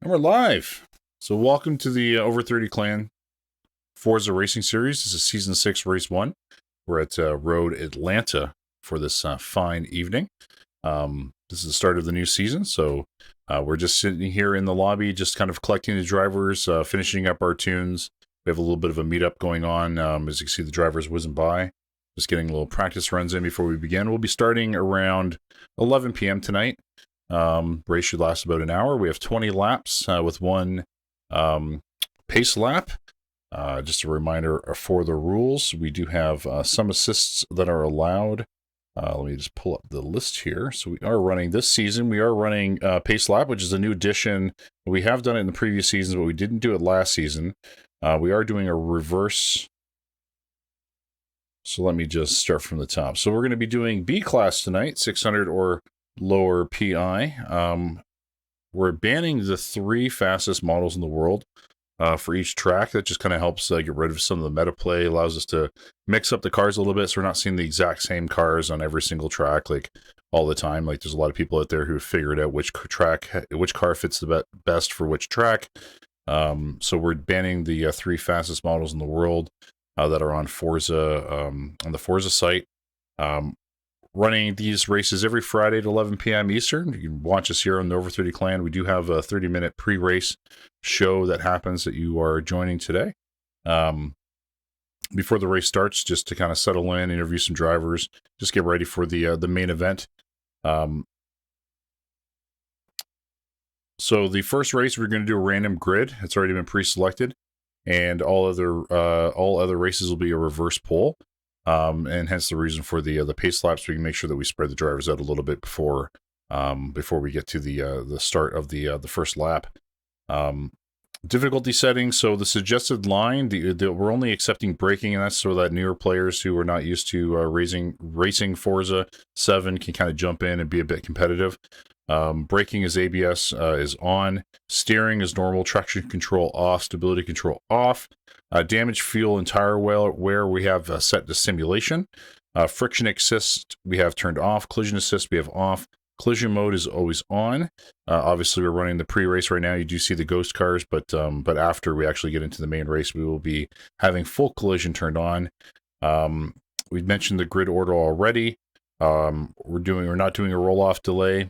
And we're live. So welcome to the Over 30 Clan Forza Racing Series. This is Season 6, Race 1. We're at Road Atlanta for this fine evening. This is the start of the new season, so we're just sitting here in the lobby, just kind of collecting the drivers, finishing up our tunes. We have a little bit of a meetup going on. As you can see, the drivers whizzing by. Just getting a little practice runs in before we begin. We'll be starting around 11 p.m. tonight. Race should last about an hour. We have 20 laps with one pace lap. Just a reminder for the rules. We do have some assists that are allowed. Let me just pull up the list here. So we are running this season. We are running pace lap, which is a new addition. We have done it in the previous seasons, but we didn't do it last season. We are doing a reverse. So let me just start from the top. So we're going to be doing B class tonight, 600 or lower PI. We're banning the 3 fastest models in the world for each track. That just kind of helps get rid of some of the meta play, allows us to mix up the cars a little bit, so we're not seeing the exact same cars on every single track like all the time. Like there's a lot of people out there who have figured out which car fits the best for which track. So we're banning the 3 fastest models in the world that are on Forza, on the Forza site. Running these races every Friday at 11 p.m. Eastern. You can watch us here on the Over 30 Clan. We do have a 30-minute pre-race show that happens that you are joining today. Before the race starts, just to kind of settle in, interview some drivers, just get ready for the main event. So the first race, we're going to do a random grid. It's already been pre-selected, and all other races will be a reverse poll. And hence the reason for the pace laps. We can make sure that we spread the drivers out a little bit before we get to the start of the first lap. Difficulty settings. So the suggested line, we're only accepting braking, and that's so that newer players who are not used to racing Forza 7 can kind of jump in and be a bit competitive. Braking is ABS is on. Steering is normal. Traction control off. Stability control off. Damage, fuel, and tire wear we have set to simulation. Friction assist we have turned off. Collision assist we have off. Collision mode is always on. Obviously, we're running the pre-race right now. You do see the ghost cars, but after we actually get into the main race, we will be having full collision turned on. We've mentioned the grid order already. We're not doing a roll-off delay.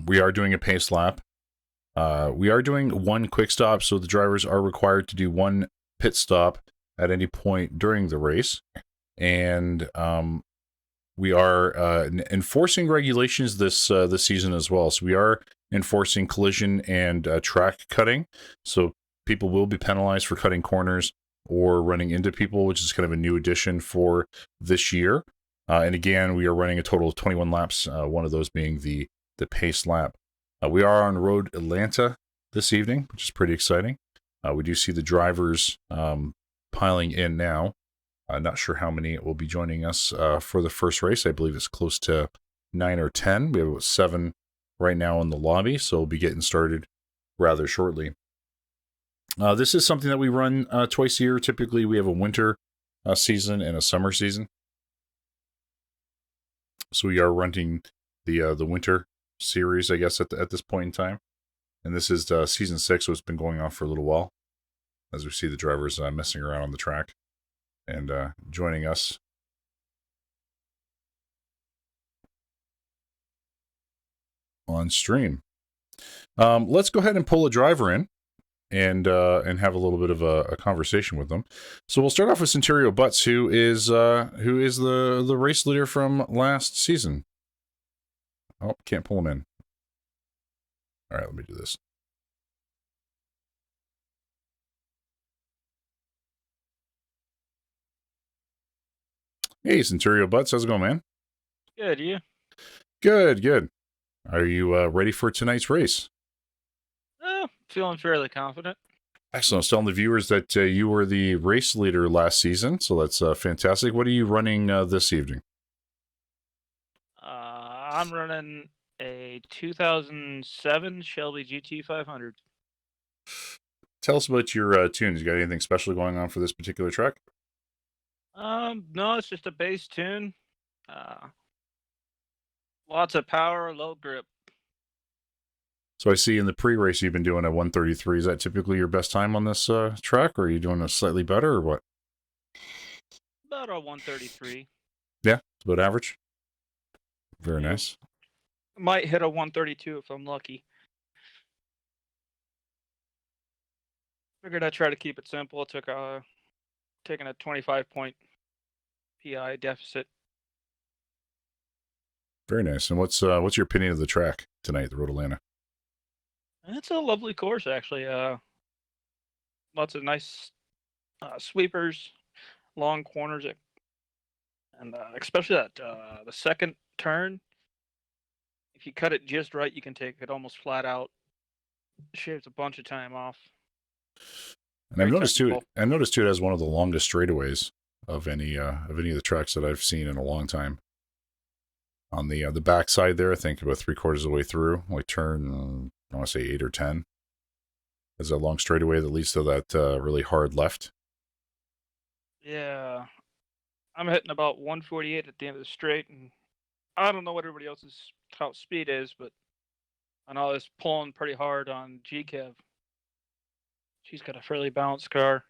We are doing a pace lap. We are doing one quick stop, so the drivers are required to do one pit stop at any point during the race. And we are enforcing regulations this season as well. So we are enforcing collision and track cutting. So people will be penalized for cutting corners or running into people, which is kind of a new addition for this year. And again, we are running a total of 21 laps, one of those being the pace lap. We are on Road Atlanta this evening, which is pretty exciting. We do see the drivers piling in now. I'm not sure how many will be joining us for the first race. I believe it's close to 9 or 10. We have about 7 right now in the lobby, so we'll be getting started rather shortly. This is something that we run twice a year. Typically, we have a winter season and a summer season. So we are running the winter series, I guess, at this point in time. And this is season 6, so it's been going on for a little while as we see the drivers messing around on the track and joining us. On stream. Let's go ahead and pull a driver in and have a little bit of a conversation with them. So we'll start off with Centurio Butts, who is the race leader from last season. Oh, can't pull him in. All right, let me do this. Hey, Centurio Butts, how's it going, man? Good, you? Good. Are you ready for tonight's race? Feeling fairly confident. Excellent. I was telling the viewers that you were the race leader last season, so that's fantastic. What are you running this evening? I'm running a 2007 Shelby GT 500. Tell us about your tunes. You got anything special going on for this particular track? No, it's just a base tune. Lots of power, low grip. So I see in the pre-race you've been doing a 133. Is that typically your best time on this track, or are you doing a slightly better, or what? About a 133. Yeah, it's about average. Very Yeah. nice. Might hit a 132 if I'm lucky. Figured I'd try to keep it simple. It took taking a 25-point PI deficit. Very nice. And what's your opinion of the track tonight, the Road Atlanta? It's a lovely course, actually. Lots of nice sweepers, long corners, and especially that the second turn. If you cut it just right, you can take it almost flat out. Shaves a bunch of time off. And Very technical. I've noticed too, it has one of the longest straightaways of any of the tracks that I've seen in a long time. On the back side there, I think about 3/4 of the way through, like turn, I want to say 8 or 10. There's a long straightaway that leads to that really hard left. Yeah, I'm hitting about 148 at the end of the straight, and I don't know what everybody else's top speed is, but I know it's pulling pretty hard on GKev. She's got a fairly balanced car,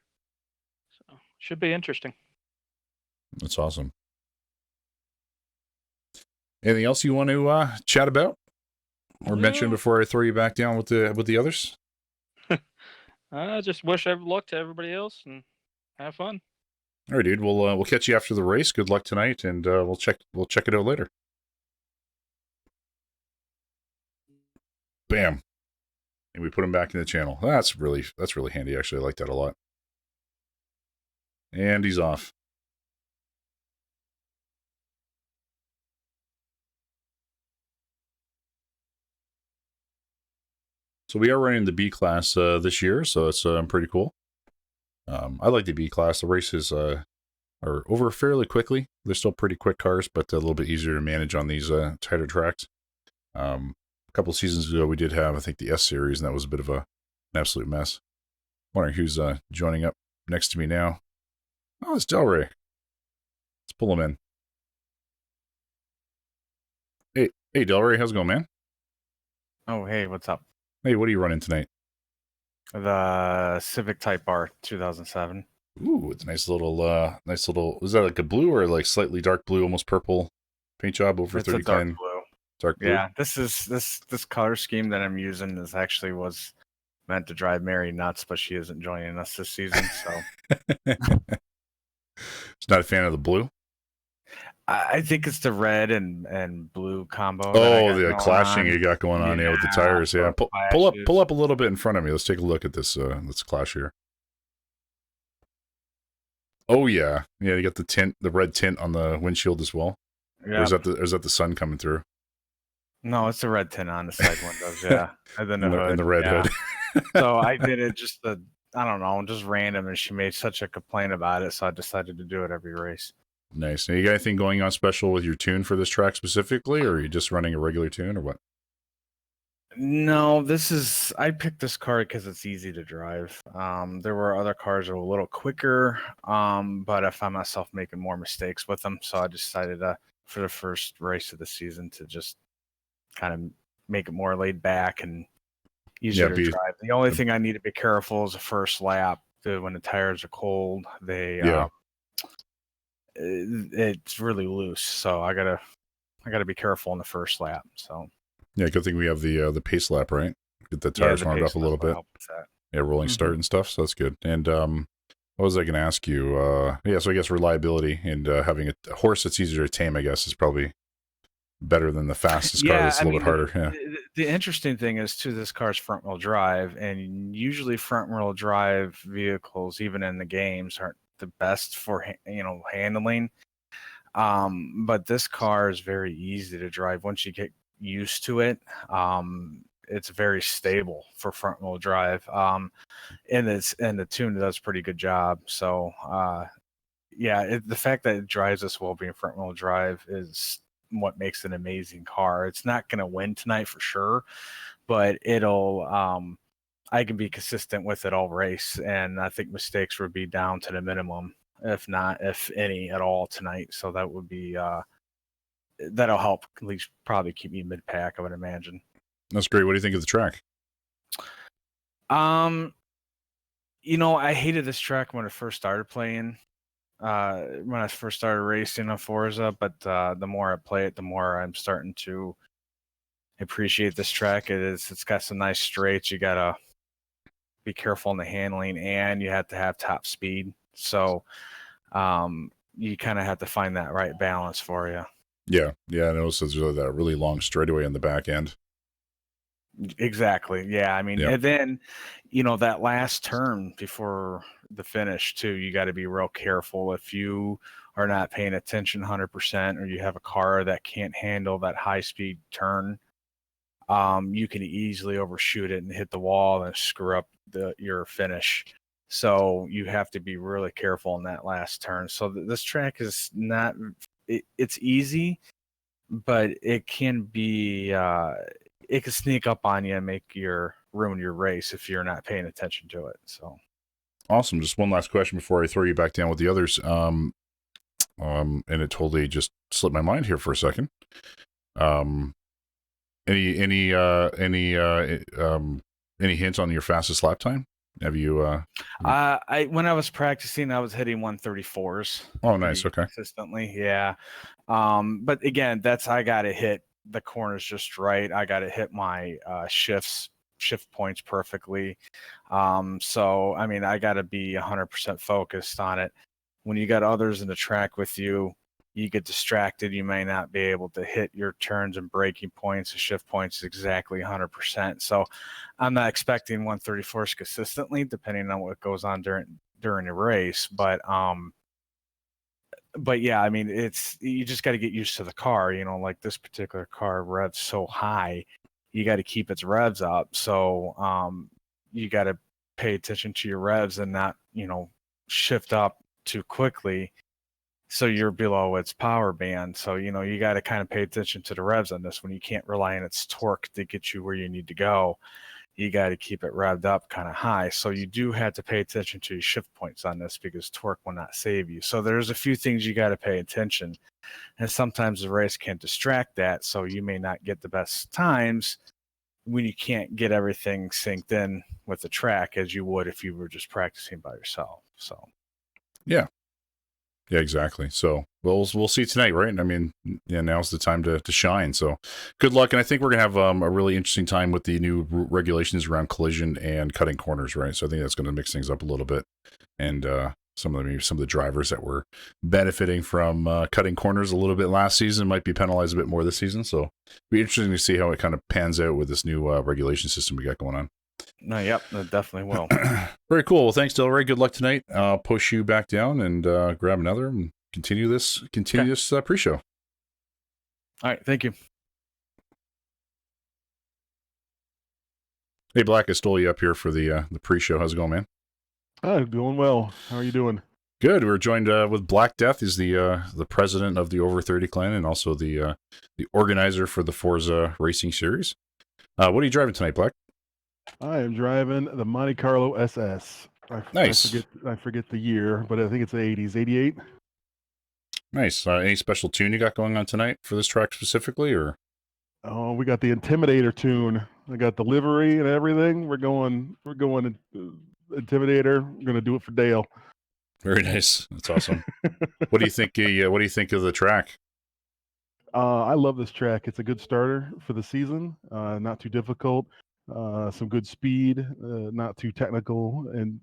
so should be interesting. That's awesome. Anything else you want to chat about or mention before I throw you back down with the others? I just wish luck to everybody else and have fun. All right, dude. We'll catch you after the race. Good luck tonight, and we'll check it out later. Bam. And we put him back in the channel. That's really handy. Actually, I like that a lot. And he's off. So we are running the B class this year, so it's pretty cool. I like the B class. The races are over fairly quickly. They're still pretty quick cars, but a little bit easier to manage on these tighter tracks. A couple seasons ago, we did have, I think, the S series, and that was a bit of an absolute mess. Wondering who's joining up next to me now. Oh, it's Delray. Let's pull him in. Hey, Delray, how's it going, man? Oh, hey, what's up? Hey, what are you running tonight? The Civic Type R 2007. Ooh, it's a nice little. Is that like a blue or like slightly dark blue, almost purple paint job over It's a 30 dark clan? blue. Dark blue. Yeah, this color scheme that I'm using was meant to drive Mary nuts, but she isn't joining us this season, so She's not a fan of the blue. I think it's the red and blue combo. Oh, the clashing you got going on with the tires. Yeah, pull up a little bit in front of me. Let's take a look at this. Let's clash here. Oh yeah, you got the red tint on the windshield as well. Yeah. Or is that the sun coming through? No, it's the red tint on the side windows. Yeah, and then in the red hood. So I did it just I don't know, just random, and she made such a complaint about it, so I decided to do it every race. Nice. Now, you got anything going on special with your tune for this track specifically, or are you just running a regular tune, or what? No, I picked this car because it's easy to drive. There were other cars that were a little quicker, but I found myself making more mistakes with them, so I decided for the first race of the season to just kind of make it more laid back and easier to drive. The only thing I need to be careful is the first lap. When the tires are cold, it's really loose, so I gotta be careful in the first lap. So yeah, good thing we have the pace lap, right? Get the tires warmed up a little bit. Yeah, rolling start and stuff, so that's good. And what was I going to ask you? So I guess reliability and having a horse that's easier to tame, I guess, is probably better than the fastest car that's a little bit harder. Yeah. The interesting thing is, too, this car's front-wheel drive, and usually front-wheel drive vehicles, even in the games, aren't the best for handling. But this car is very easy to drive once you get used to it. It's very stable for front-wheel drive, and the tune does a pretty good job. So the fact that it drives us well being front-wheel drive is what makes an amazing car. It's not going to win tonight for sure, but it'll I can be consistent with it all race, and I think mistakes would be down to the minimum, if any at all tonight. So that would be that'll help at least probably keep me mid-pack, I would imagine. That's great. What do you think of the track? I hated this track when I first started playing. When I first started racing on Forza, but the more I play it, the more I'm starting to appreciate this track. It's got some nice straights. You gotta be careful in the handling, and you have to have top speed. So you kind of have to find that right balance for you. Yeah, I noticed there's that really long straightaway on the back end. Exactly. Yeah. I mean, Yep. and then, that last turn before the finish too, you got to be real careful. If you are not paying attention 100%, or you have a car that can't handle that high speed turn, you can easily overshoot it and hit the wall and screw up your finish. So you have to be really careful in that last turn. So this track is not, it's easy, but it can be, it can sneak up on you and ruin your race if you're not paying attention to it. So awesome. Just one last question before I throw you back down with the others. And it totally just slipped my mind here for a second. Any hints on your fastest lap time? Have you? when I was practicing, I was hitting 134s. Oh, nice. Okay. Consistently, yeah. But again, I got to hit the corners just right. I got to hit my shift points perfectly. So I mean, I got to be 100% focused on it. When you got others in the track with you, you get distracted. You may not be able to hit your turns and braking points and shift points exactly 100%. So I'm not expecting 134s consistently, depending on what goes on during the race. But yeah, I mean, you just got to get used to the car. Like this particular car revs so high, you got to keep its revs up. So you got to pay attention to your revs and not shift up too quickly, so you're below its power band. So you got to kind of pay attention to the revs on this one. You can't rely on its torque to get you where you need to go. You got to keep it revved up kind of high. So you do have to pay attention to your shift points on this, because torque will not save you. So there's a few things you got to pay attention, and sometimes the race can distract that. So you may not get the best times when you can't get everything synced in with the track as you would if you were just practicing by yourself. So yeah, exactly. So we'll see tonight, right? I mean, yeah, now's the time to shine. So good luck, and I think we're gonna have a really interesting time with the new regulations around collision and cutting corners, right? So I think that's going to mix things up a little bit, and some of the drivers that were benefiting from cutting corners a little bit last season might be penalized a bit more this season. So it'll be interesting to see how it kind of pans out with this new regulation system we got going on. No, yep, that definitely will. Very cool. Well, thanks, Delray. Good luck tonight. I'll push you back down and grab another and continue this pre-show. All right, thank you. Hey, Black, I stole you up here for the pre-show. How's it going, man? I'm doing well. How are you doing? Good. We're joined with Black Death. He's the president of the Over 30 clan and also the organizer for the Forza Racing Series. What are you driving tonight, Black? I am driving the Monte Carlo SS. Nice. I forget the year, but I think it's the 80s, 88. Nice. Any special tune you got going on tonight for this track specifically, or? Oh, we got the Intimidator tune. I got the livery and everything. We're going Intimidator. We're gonna do it for Dale. Very nice. That's awesome. What do you think? What do you think of the track? I love this track. It's a good starter for the season. Not too difficult. Some good speed. Not too technical. And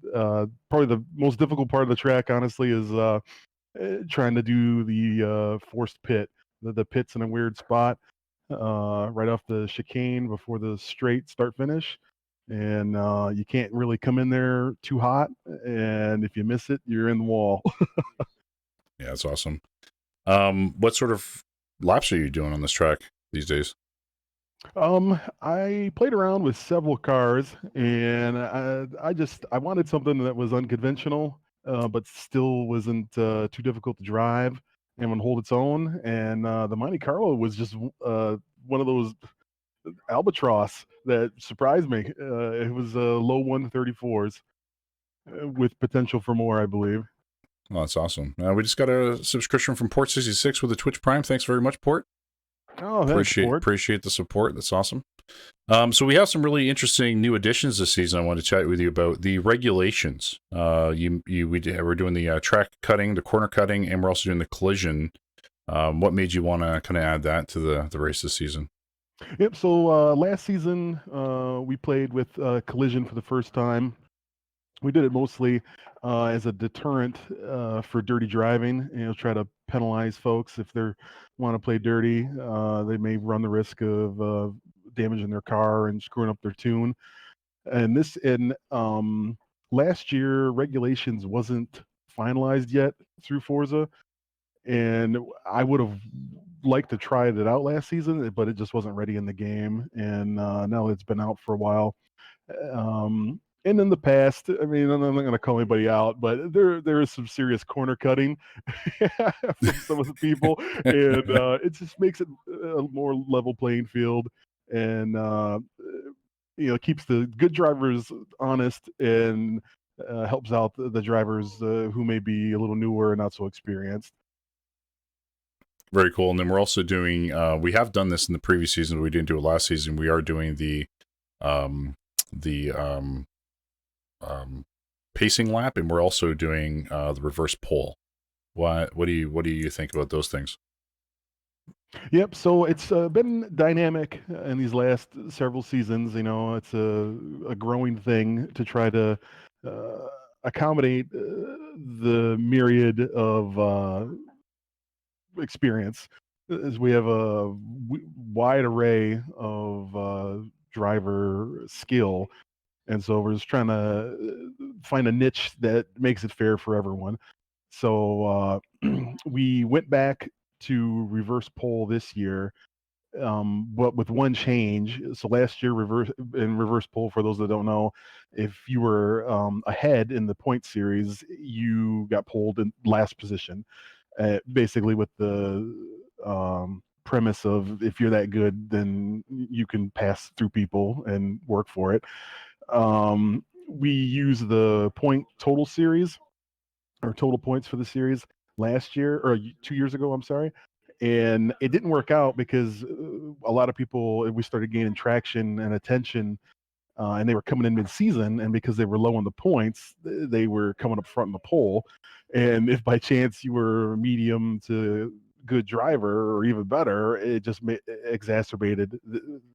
probably the most difficult part of the track, honestly, is trying to do the forced pit. The pit's in a weird spot right off the chicane before the straight start finish. And you can't really come in there too hot. And if you miss it, you're in the wall. Yeah, that's awesome. What sort of laps are you doing on this track these days? I played around with several cars, and I wanted something that was unconventional, but still wasn't too difficult to drive and would hold its own. And the Monte Carlo was just one of those albatross that surprised me. It was low 134s with potential for more, I believe. Oh, that's awesome. We just got a subscription from Port66 with a Twitch Prime. Thanks very much, Port. Oh, thanks, Port. Appreciate the support. That's awesome. So we have some really interesting new additions this season. I want to chat with you about the regulations. We're doing the track cutting, the corner cutting, and we're also doing the collision. What made you want to kind of add that to the race this season? Yep. So last season we played with collision for the first time. We did it mostly as a deterrent for dirty driving. Try to penalize folks if they want to play dirty. They may run the risk of damaging their car and screwing up their tune. And last year regulations wasn't finalized yet through Forza, and I would have liked to try it out last season, but it just wasn't ready in the game. And now it's been out for a while. And in the past, I mean, I'm not going to call anybody out, but there is some serious corner cutting from some of the people, and it just makes it a more level playing field, and keeps the good drivers honest and helps out the drivers who may be a little newer and not so experienced. Very cool. And then we're also doing, we have done this in the previous season, but we didn't do it last season. We are doing the pacing lap, and we're also doing the reverse pole. What do you think about those things? Yep. So it's been dynamic in these last several seasons. It's a growing thing to try to accommodate the myriad of experience, as we have a wide array of driver skill, and so we're just trying to find a niche that makes it fair for everyone. So we went back to reverse pole this year, but with one change. So last year, reverse pole, for those that don't know, if you were ahead in the point series, you got pulled in last position. Basically, with the premise of if you're that good, then you can pass through people and work for it. We use the point total series, or total points for the series, last year, or 2 years ago, I'm sorry. And it didn't work out because a lot of people, we started gaining traction and attention, and they were coming in mid-season, and because they were low on the points, they were coming up front in the poll. And if by chance you were medium to good driver, or even better, it just exacerbated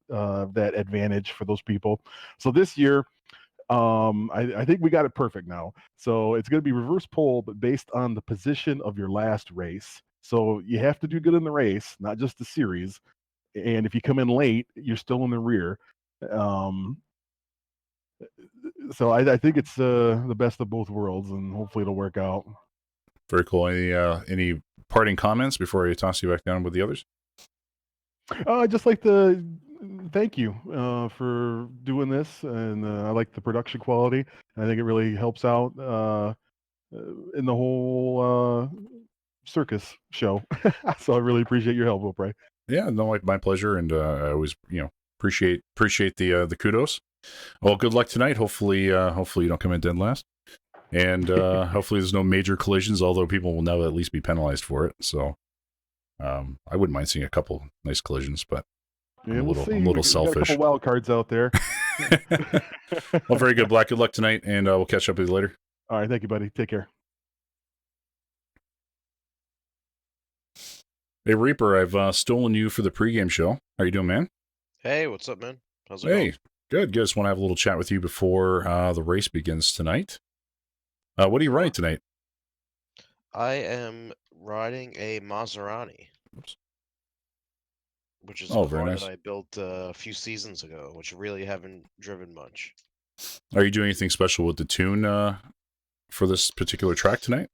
that advantage for those people. So this year, I think we got it perfect now. So it's going to be reverse pole, but based on the position of your last race. So you have to do good in the race, not just the series. And if you come in late, you're still in the rear. So I think it's the best of both worlds, and hopefully it'll work out. Very cool. Any parting comments before I toss you back down with the others? I'd just like to thank you for doing this, and I like the production quality. I think it really helps out in the whole circus show. So I really appreciate your help, Wilpray. Yeah, no, my pleasure, and I always appreciate the kudos. Well, good luck tonight. Hopefully you don't come in dead last, and hopefully there's no major collisions. Although people will now at least be penalized for it. So I wouldn't mind seeing a couple nice collisions, but yeah, I'm a little We got selfish. a couple wild cards out there. Well, very good, Black. Good luck tonight, and we'll catch up with you later. All right, thank you, buddy. Take care. Hey, Reaper, I've stolen you for the pregame show. How you doing, man? Hey, what's up, man? How's it going? Good. Just want to have a little chat with you before the race begins tonight. What are you riding tonight? I am riding a Maserati, which is a very car nice. that I built a few seasons ago, which I really haven't driven much. Are you doing anything special with the tune for this particular track tonight?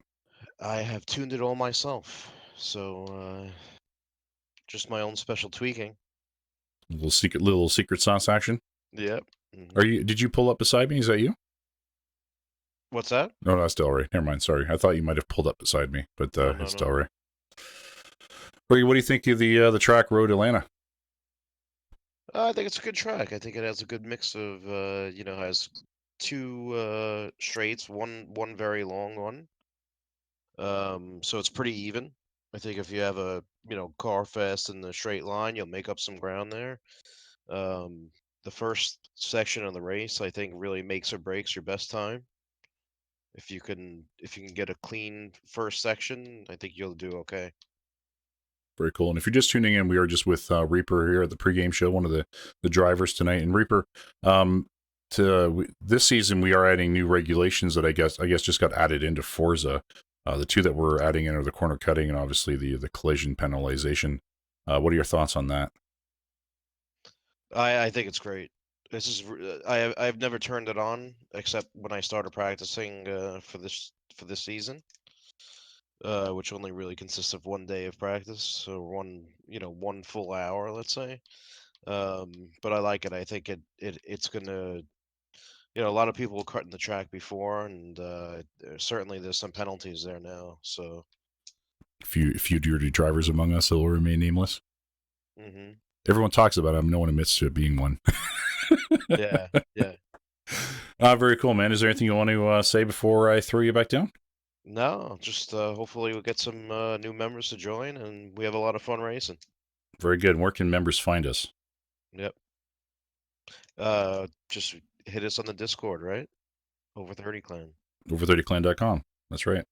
I have tuned it all myself, so just my own special tweaking. Little secret sauce action. Yep. Did you pull up beside me? Is that you? What's that? No, that's Delray. Never mind. Sorry, I thought you might have pulled up beside me, but it's Delray. What do you think of the track Road Atlanta? I think it's a good track. I think it has a good mix of has two straights, one very long one. So it's pretty even. I think if you have a car fast in the straight line, you'll make up some ground there. The first section of the race, I think, really makes or breaks your best time. If you can get a clean first section, I think you'll do okay. Very cool. And if you're just tuning in, we are just with Reaper here at the pregame show, one of the drivers tonight. And Reaper, this season we are adding new regulations that I guess just got added into Forza. The two that we're adding in are the corner cutting and obviously the collision penalization. What are your thoughts on that? I think it's great. This is I've never turned it on except when I started practicing for this season, which only really consists of 1 day of practice, so one full hour, let's say. But I like it. I think it's gonna, a lot of people were cutting the track before, and certainly there's some penalties there now. So Few dirty drivers among us that will remain nameless. hmm Everyone talks about it. No one admits to it being one. yeah, yeah. Very cool, man. Is there anything you want to say before I throw you back down? No, just hopefully we'll get some new members to join, and we have a lot of fun racing. Very good. Where can members find us? Yep. Just hit us on the Discord, right? Over 30 Clan. Over30clan.com. That's right.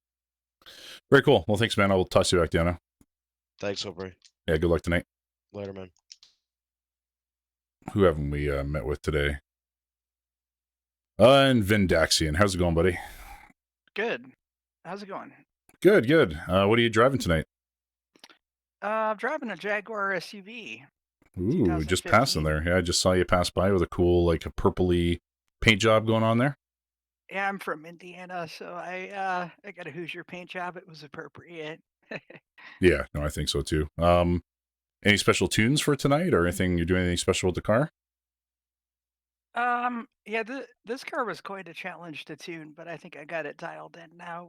Very cool. Well, thanks, man. I will toss you back down now. Thanks, Aubrey. Yeah, good luck tonight. Later, man. Who haven't we met with today? And Vindaxian. How's it going, buddy? Good. How's it going? Good, good. What are you driving tonight? I'm driving a Jaguar SUV. Ooh, just passing there. Yeah, I just saw you pass by with a cool, like a purpley paint job going on there. Yeah, I'm from Indiana, so I got a Hoosier paint job. It was appropriate. Yeah, no, I think so too. Any special tunes for tonight, or anything? You're doing anything special with the car? Yeah, this car was quite a challenge to tune, but I think I got it dialed in now.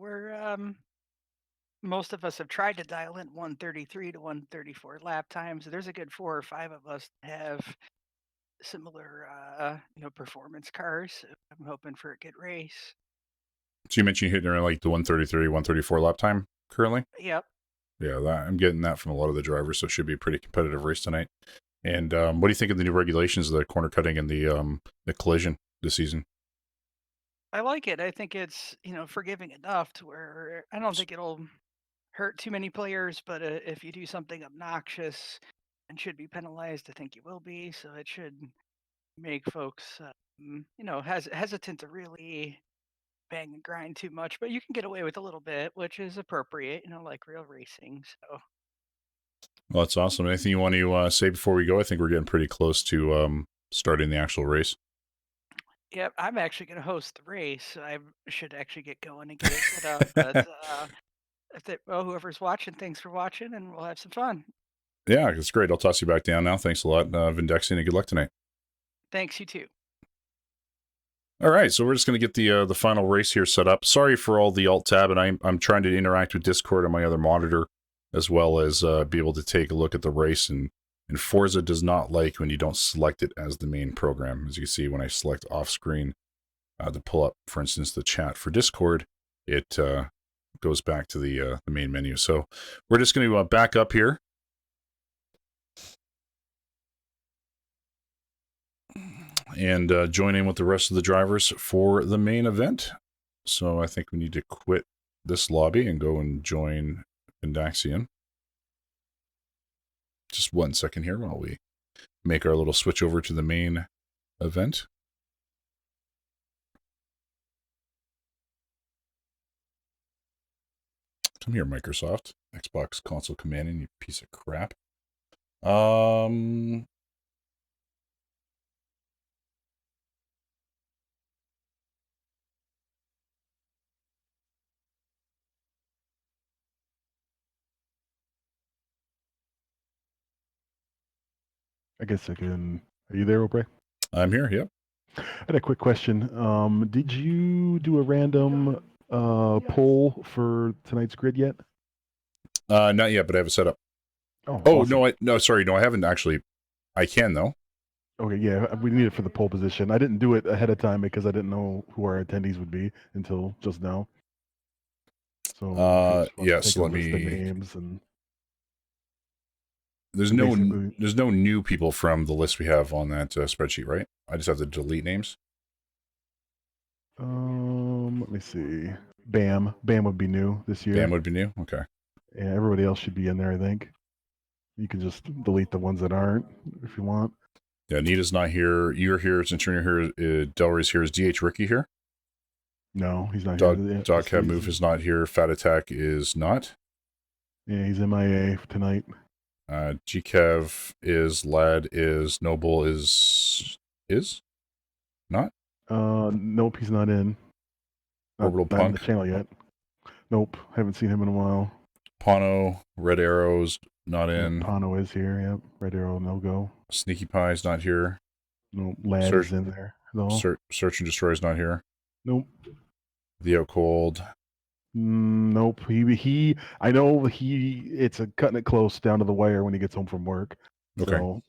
Most of us have tried to dial in 133 to 134 lap times. There's a good 4 or 5 of us that have similar, performance cars. So I'm hoping for a good race. So you mentioned you're hitting around like the 133, 134 lap time currently? Yep. Yeah, I'm getting that from a lot of the drivers, so it should be a pretty competitive race tonight. And what do you think of the new regulations of the corner cutting and the collision this season? I like it. I think it's, forgiving enough to where I don't think it'll hurt too many players, but if you do something obnoxious and should be penalized, I think you will be. So it should make folks, hesitant to really bang and grind too much, but you can get away with a little bit, which is appropriate, like real racing. So Well, that's awesome. Anything you want to say before we go? I think we're getting pretty close to starting the actual race. Yep, I'm actually going to host the race. So I should actually get going and get it set up. But whoever's watching, thanks for watching, and we'll have some fun. Yeah, it's great. I'll toss you back down now. Thanks a lot, Vindexian, and good luck tonight. Thanks, you too. All right, so we're just going to get the final race here set up. Sorry for all the alt tab, and I'm trying to interact with Discord on my other monitor, as well as be able to take a look at the race. And Forza does not like when you don't select it as the main program. As you can see, when I select off screen to pull up, for instance, the chat for Discord, it goes back to the main menu. So we're just going to back up here. And join in with the rest of the drivers for the main event. So I think we need to quit this lobby and go and join Vindaxian. Just 1 second here while we make our little switch over to the main event. Come here, Microsoft. Xbox console commanding, you piece of crap. I guess I can. Are you there, Aubrey? I'm here, yep. I had a quick question. Did you do a random poll for tonight's grid yet? Not yet, but I have it set up. Oh, awesome. No, I haven't actually. I can, though. Okay, yeah, we need it for the pole position. I didn't do it ahead of time because I didn't know who our attendees would be until just now. So yes, let me. Names and... there's Basically. no new people from the list we have on that spreadsheet, right? I just have to delete names. Let me see. Bam would be new this year. Bam would be new. Okay. Yeah, everybody else should be in there, I think. You can just delete the ones that aren't if you want. Yeah, Nita's not here. You're here. Centurion here. Delray's here. Is DH Ricky here? No, he's not Dog here. Cab Move is not here. Fat Attack is not. Yeah, he's MIA tonight. GKev is. Lad is. Noble is not. Nope, he's not in. Orbital Not in Punk. the channel yet. Nope, haven't seen him in a while. Pano, Red Arrows not in. Pano is here. Yep. Red Arrow no go. Sneaky Pie's not here. Nope. Lad is in there though. Search and Destroy is not here. Nope. The Out Cold. Nope. He. I know he. It's cutting it close down to the wire when he gets home from work. Okay. So,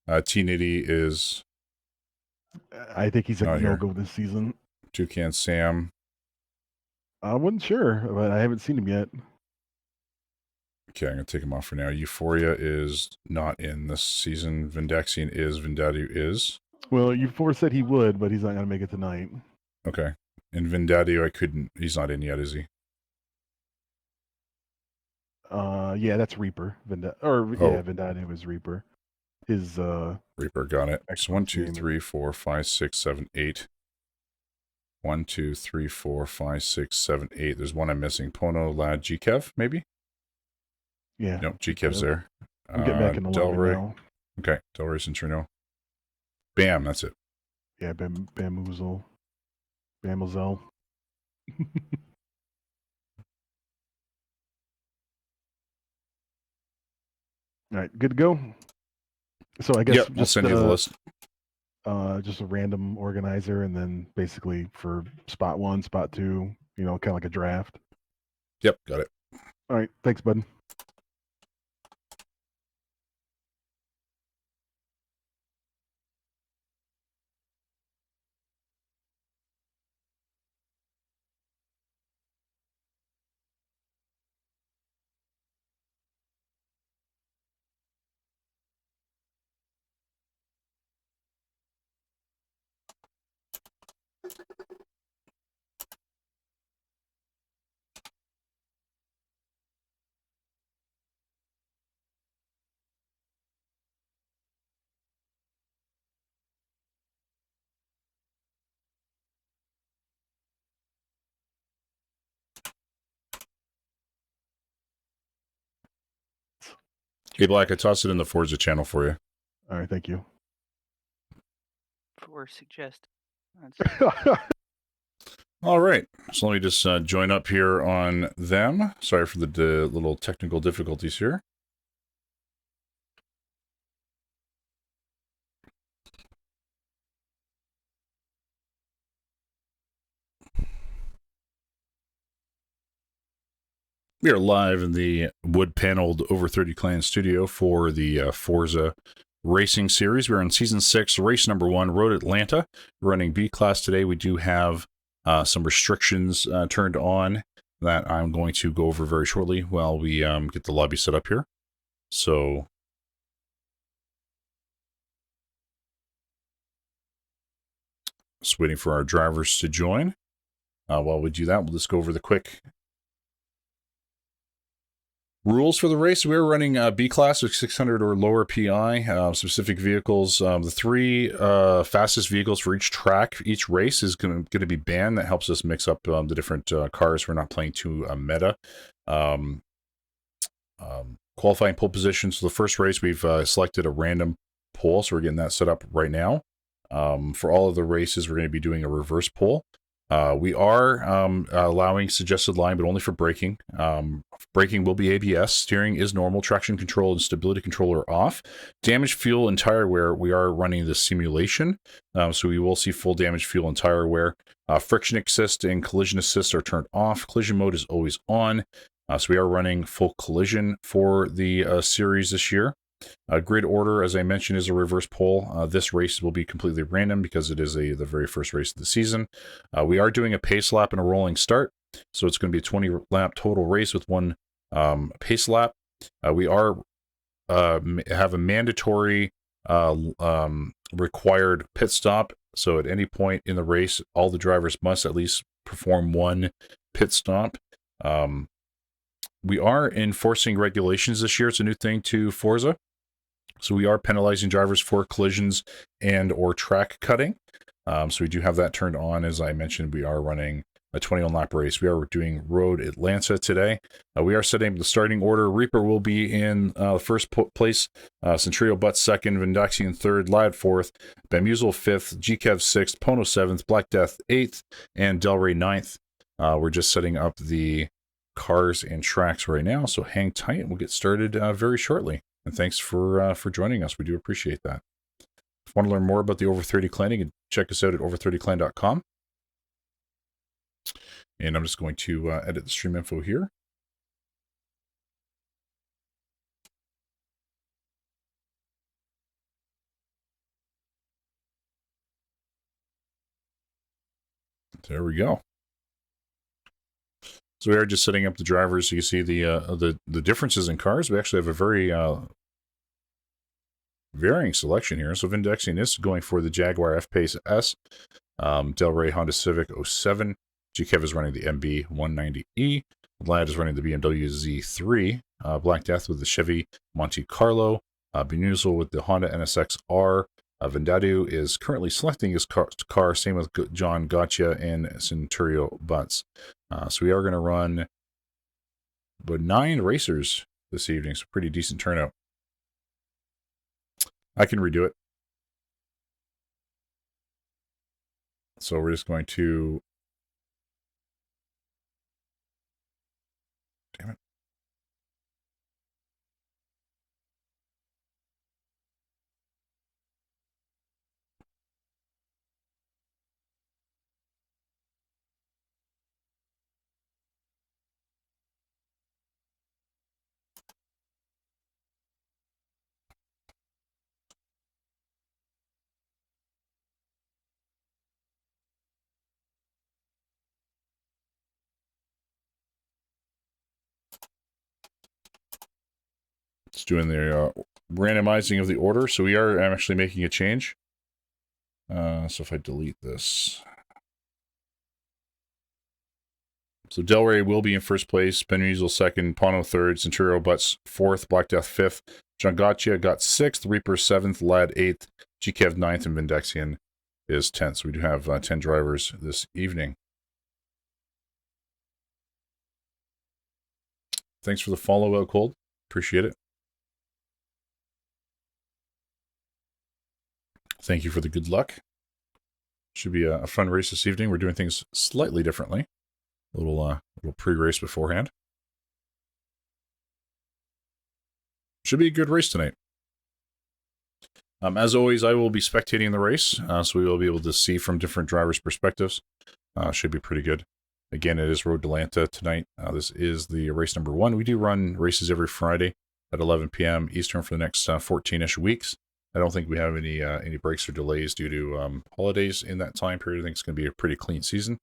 T-Nitty is I think he's a Not here. no-go this season. Toucan Sam. I wasn't sure, but I haven't seen him yet. Okay, I'm going to take him off for now. Euphoria is not in this season. Vindaxian is. Vindadu is. Well, Euphor said he would, but he's not going to make it tonight. Okay. And Vindadu, I couldn't. He's not in yet, is he? Yeah, that's Reaper. Vindadu is Reaper. His Reaper, got it. So 1, Xbox 2, game. 3, 4, 5, 6, 7, 8. 1, 2, 3, 4, 5, 6, 7, 8. There's one I'm missing. Pono, Lad, GKev, maybe? Yeah. Nope, GKev's there. I'm getting back in the lobby Delray. now. Okay, Delray Centrino. Bam, that's it. Yeah, Bamboozle. Bamboozle. All right, good to go. So I guess Yep, I'll send you the list. Just a random organizer, and then basically for spot 1, spot 2, kind of like a draft. Yep, got it. All right, thanks, bud. Hey, Black, I tossed it in the Forza channel for you. All right, thank you. For suggest. All right. So let me just join up here on them. Sorry for the little technical difficulties here. We are live in the wood-paneled Over 30 Clan studio for the Forza Racing Series. We're in Season 6, race number 1, Road Atlanta. We're running B-Class today. We do have some restrictions turned on that I'm going to go over very shortly while we get the lobby set up here. So just waiting for our drivers to join. While we do that, we'll just go over the quick rules for the race. We're running B-Class with 600 or lower PI, specific vehicles. The 3 fastest vehicles for each track, each race is going to be banned. That helps us mix up the different cars. We're not playing too meta. Qualifying pole position. So the first race, we've selected a random pole, so we're getting that set up right now. For all of the races, we're going to be doing a reverse pole. We are allowing suggested line, but only for braking. Braking will be ABS. Steering is normal. Traction control and stability control are off. Damaged fuel and tire wear, we are running the simulation. So we will see full damaged fuel and tire wear. Friction assist and collision assist are turned off. Collision mode is always on. So we are running full collision for the series this year. Grid order, as I mentioned, is a reverse pole. This race will be completely random because it is the very first race of the season. We are doing a pace lap and a rolling start. So it's going to be a 20 lap total race with 1 pace lap. We are have a mandatory required pit stop. So at any point in the race, all the drivers must at least perform one pit stop. We are enforcing regulations this year. It's a new thing to Forza. So we are penalizing drivers for collisions and or track cutting. So we do have that turned on. As I mentioned, we are running a 21 lap race. We are doing Road Atlanta today. We are setting the starting order. Reaper will be in first place. Centurio Butts second. Vindaxian third. Lad fourth. Bamuzel fifth. GKev sixth. Pono seventh. Black Death eighth. And Delray ninth. We're just setting up the cars and tracks right now. So hang tight and we'll get started very shortly. And thanks for joining us. We do appreciate that. If you want to learn more about the Over 30 Clan, you can check us out at over30clan.com. And I'm just going to edit the stream info here. There we go. So we are just setting up the drivers. So you see the differences in cars. We actually have a very varying selection here. So Vindexian is going for the Jaguar F-Pace S. Delray Honda Civic 07. GKev is running the MB 190E. Lad is running the BMW Z3. Black Death with the Chevy Monte Carlo. Benuzel with the Honda NSX R. Vendadu is currently selecting his car. Same with John Gotcha and Centurio Butts. So we are going to run about 9 racers this evening. So pretty decent turnout. I can redo it. So we're just going to... Damn it. It's doing the randomizing of the order. So I'm actually making a change. So if I delete this. So Delray will be in first place. Benuzel second. Pono third. Centurio Butts fourth. Black Death fifth. John Gotcha got sixth. Reaper seventh. Lad eighth. GKev ninth. And Vindexian is 10th. So we do have 10 drivers this evening. Thanks for the follow, Out Cold. Appreciate it. Thank you for the good luck. Should be a fun race this evening. We're doing things slightly differently. A little pre-race beforehand. Should be a good race tonight. As always, I will be spectating the race, so we will be able to see from different drivers' perspectives. Should be pretty good. Again, it is Road Atlanta tonight. This is the race number 1. We do run races every Friday at 11 p.m. Eastern for the next 14-ish weeks. I don't think we have any breaks or delays due to holidays in that time period. I think it's going to be a pretty clean season.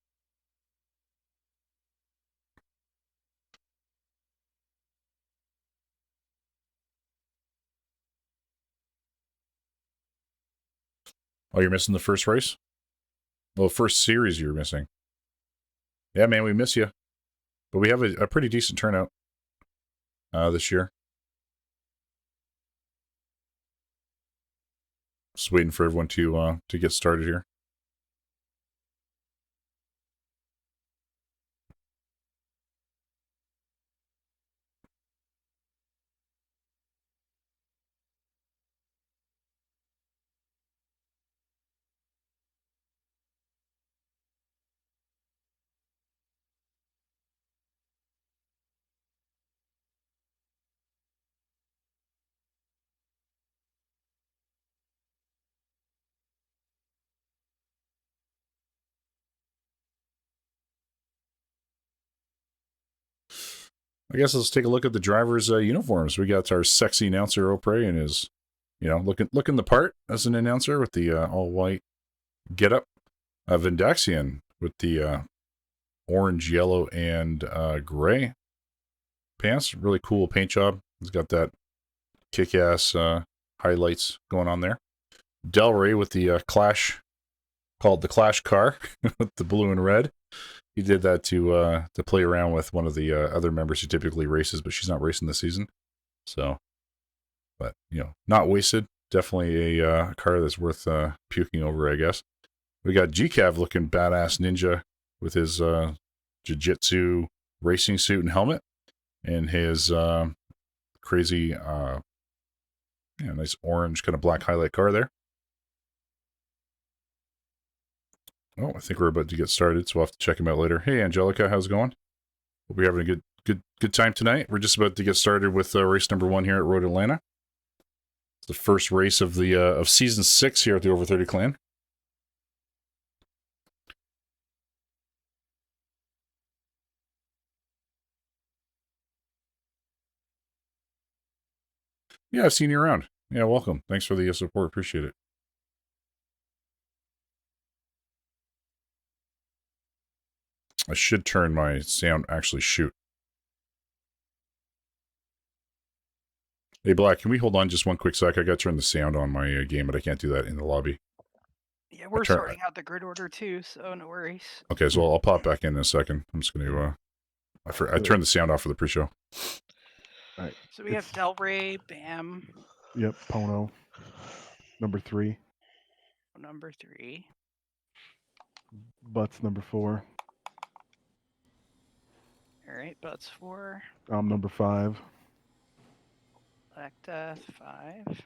Oh, you're missing the first race? Well, first series you're missing. Yeah, man, we miss you. But we have a pretty decent turnout this year. Just waiting for everyone to get started here. I guess let's take a look at the drivers' uniforms. We got our sexy announcer Opre and his, looking the part as an announcer with the all white getup. Vindaxian with the orange, yellow, and gray pants. Really cool paint job. He's got that kick-ass highlights going on there. Delray with the Clash, called the Clash car with the blue and red. He did that to play around with one of the other members who typically races, but she's not racing this season. So, but not wasted. Definitely a car that's worth puking over, I guess. We got GCav looking badass ninja with his jiu-jitsu racing suit and helmet, and his crazy, nice orange kind of black highlight car there. Oh, I think we're about to get started, so we'll have to check him out later. Hey, Angelica, how's it going? Hope you're having a good time tonight. We're just about to get started with race number 1 here at Road Atlanta. It's the first race of the of season 6 here at the Over 30 Clan. Yeah, I've seen you around. Yeah, welcome. Thanks for the support. Appreciate it. I should turn my sound, actually shoot. Hey, Black, can we hold on just one quick sec? I got to turn the sound on my game, but I can't do that in the lobby. Yeah, we're sorting out the grid order too, so no worries. Okay, so I'll pop back in a second. I'm just going to... I turned the sound off for the pre-show. All right. So we have Delray, Bam. Yep, Pono. Number 3. Number 3. Butts number 4. All right, Butts 4. I'm number 5. Black Death 5.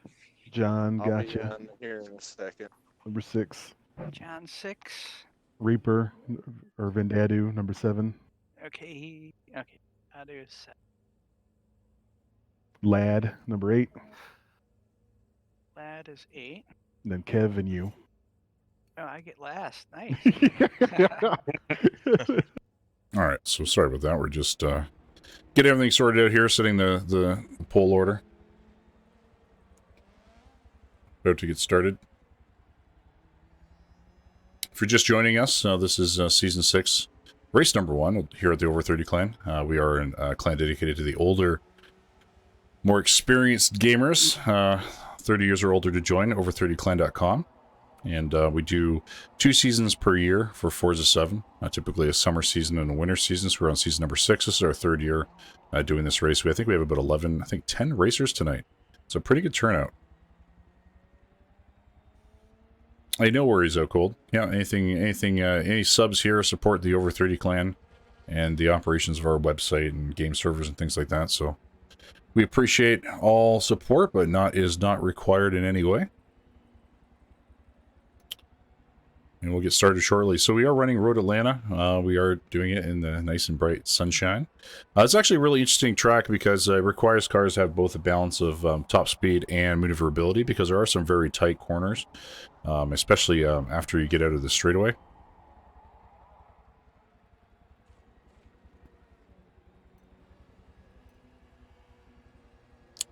John, I'll gotcha. be on here in a second. Number 6. John 6. Reaper or Vendadu, number 7. Okay, I'll do 7. Lad, number 8. Lad is 8. And then Kev and you. Oh, I get last. Nice. All right, so sorry about that. We're just get everything sorted out here, setting the poll order. About to get started. If you're just joining us, this is Season 6, race number 1 here at the Over 30 Clan. We are a clan dedicated to the older, more experienced gamers, 30 years or older to join, over30clan.com. And we do 2 seasons per year for Forza 7, typically a summer season and a winter season. So we're on season number 6. This is our 3rd year doing this race. I think we have about 10 racers tonight. It's a pretty good turnout. Hey, no worries, out cold. Yeah, any subs here support the Over 30 Clan and the operations of our website and game servers and things like that. So we appreciate all support, but is not required in any way. And we'll get started shortly. So we are running Road Atlanta. We are doing it in the nice and bright sunshine. It's actually a really interesting track because it requires cars to have both a balance of top speed and maneuverability, because there are some very tight corners, especially after you get out of the straightaway.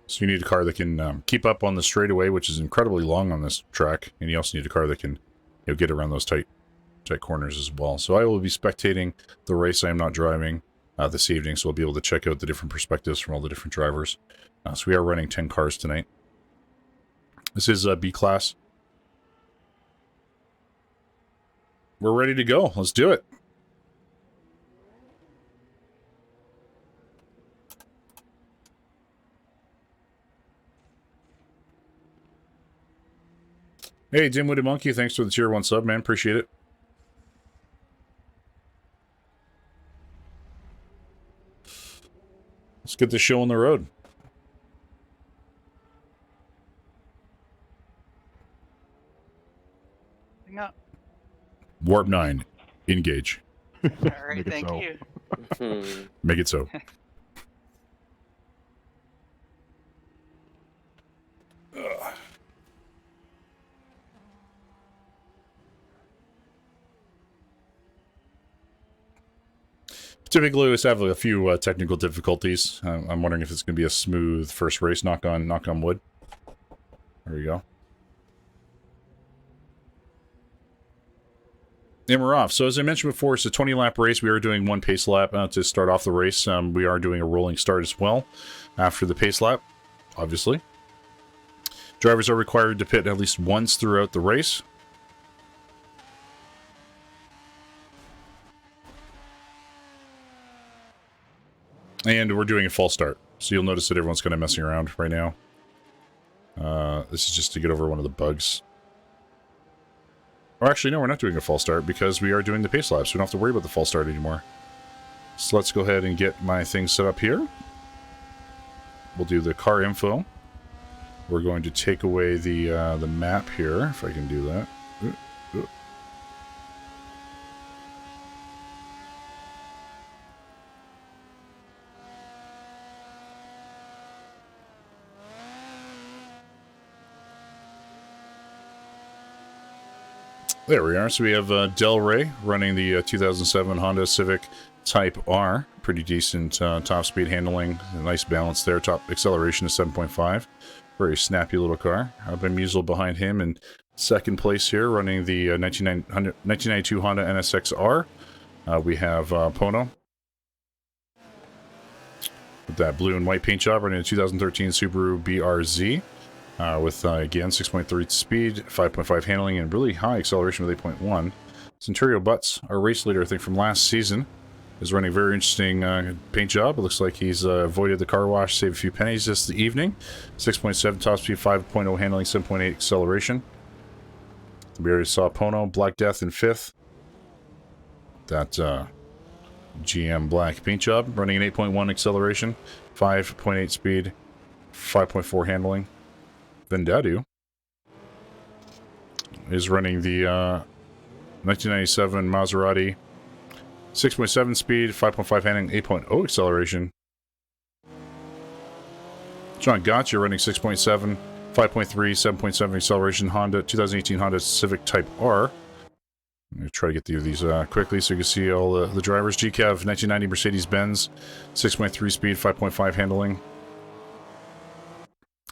So you need a car that can keep up on the straightaway, which is incredibly long on this track, and you also need a car that can get around those tight corners as well. So I will be spectating the race. I am not driving this evening, so I'll be able to check out the different perspectives from all the different drivers. So we are running 10 cars tonight. This is B class. We're ready to go. Let's do it. Hey, Dimwitted Monkey, thanks for the tier 1 sub, man. Appreciate it. Let's get this show on the road. Hang up. Warp 9, engage. All right, Make it thank so. you. Make it so. Typically, we always have a few technical difficulties. I'm wondering if it's going to be a smooth first race. Knock on wood. There we go. And we're off. So as I mentioned before, it's a 20-lap race. We are doing 1 pace lap to start off the race. We are doing a rolling start as well after the pace lap, obviously. Drivers are required to pit at least once throughout the race. And we're doing a false start. So you'll notice that everyone's kind of messing around right now. This is just to get over one of the bugs. Or actually, no, we're not doing a false start because we are doing the pace laps. So we don't have to worry about the false start anymore. So let's go ahead and get my thing set up here. We'll do the car info. We're going to take away the map here, if I can do that. There we are. So we have Del Rey running the 2007 Honda Civic Type R. Pretty decent top speed handling. A nice balance there. Top acceleration is 7.5. Very snappy little car. Ben Musil behind him in second place here, running the 1992 Honda NSX-R. We have Pono with that blue and white paint job, running the 2013 Subaru BRZ. With, again, 6.3 speed, 5.5 handling, and really high acceleration with 8.1. Centurio Butts, our race leader, I think, from last season, is running a very interesting paint job. It looks like he's avoided the car wash, saved a few pennies this evening. 6.7 top speed, 5.0 handling, 7.8 acceleration. We already saw Pono, Black Death in fifth. That GM black paint job, running an 8.1 acceleration, 5.8 speed, 5.4 handling. Vendadu is running the 1997 Maserati, 6.7 speed, 5.5 handling, 8.0 acceleration. John Gotcha running 6.7, 5.3, 7.7 acceleration. Honda 2018 Honda Civic Type R. I'm going to try to get through these quickly so you can see all the drivers. GCAV 1990 Mercedes-Benz, 6.3 speed, 5.5 handling.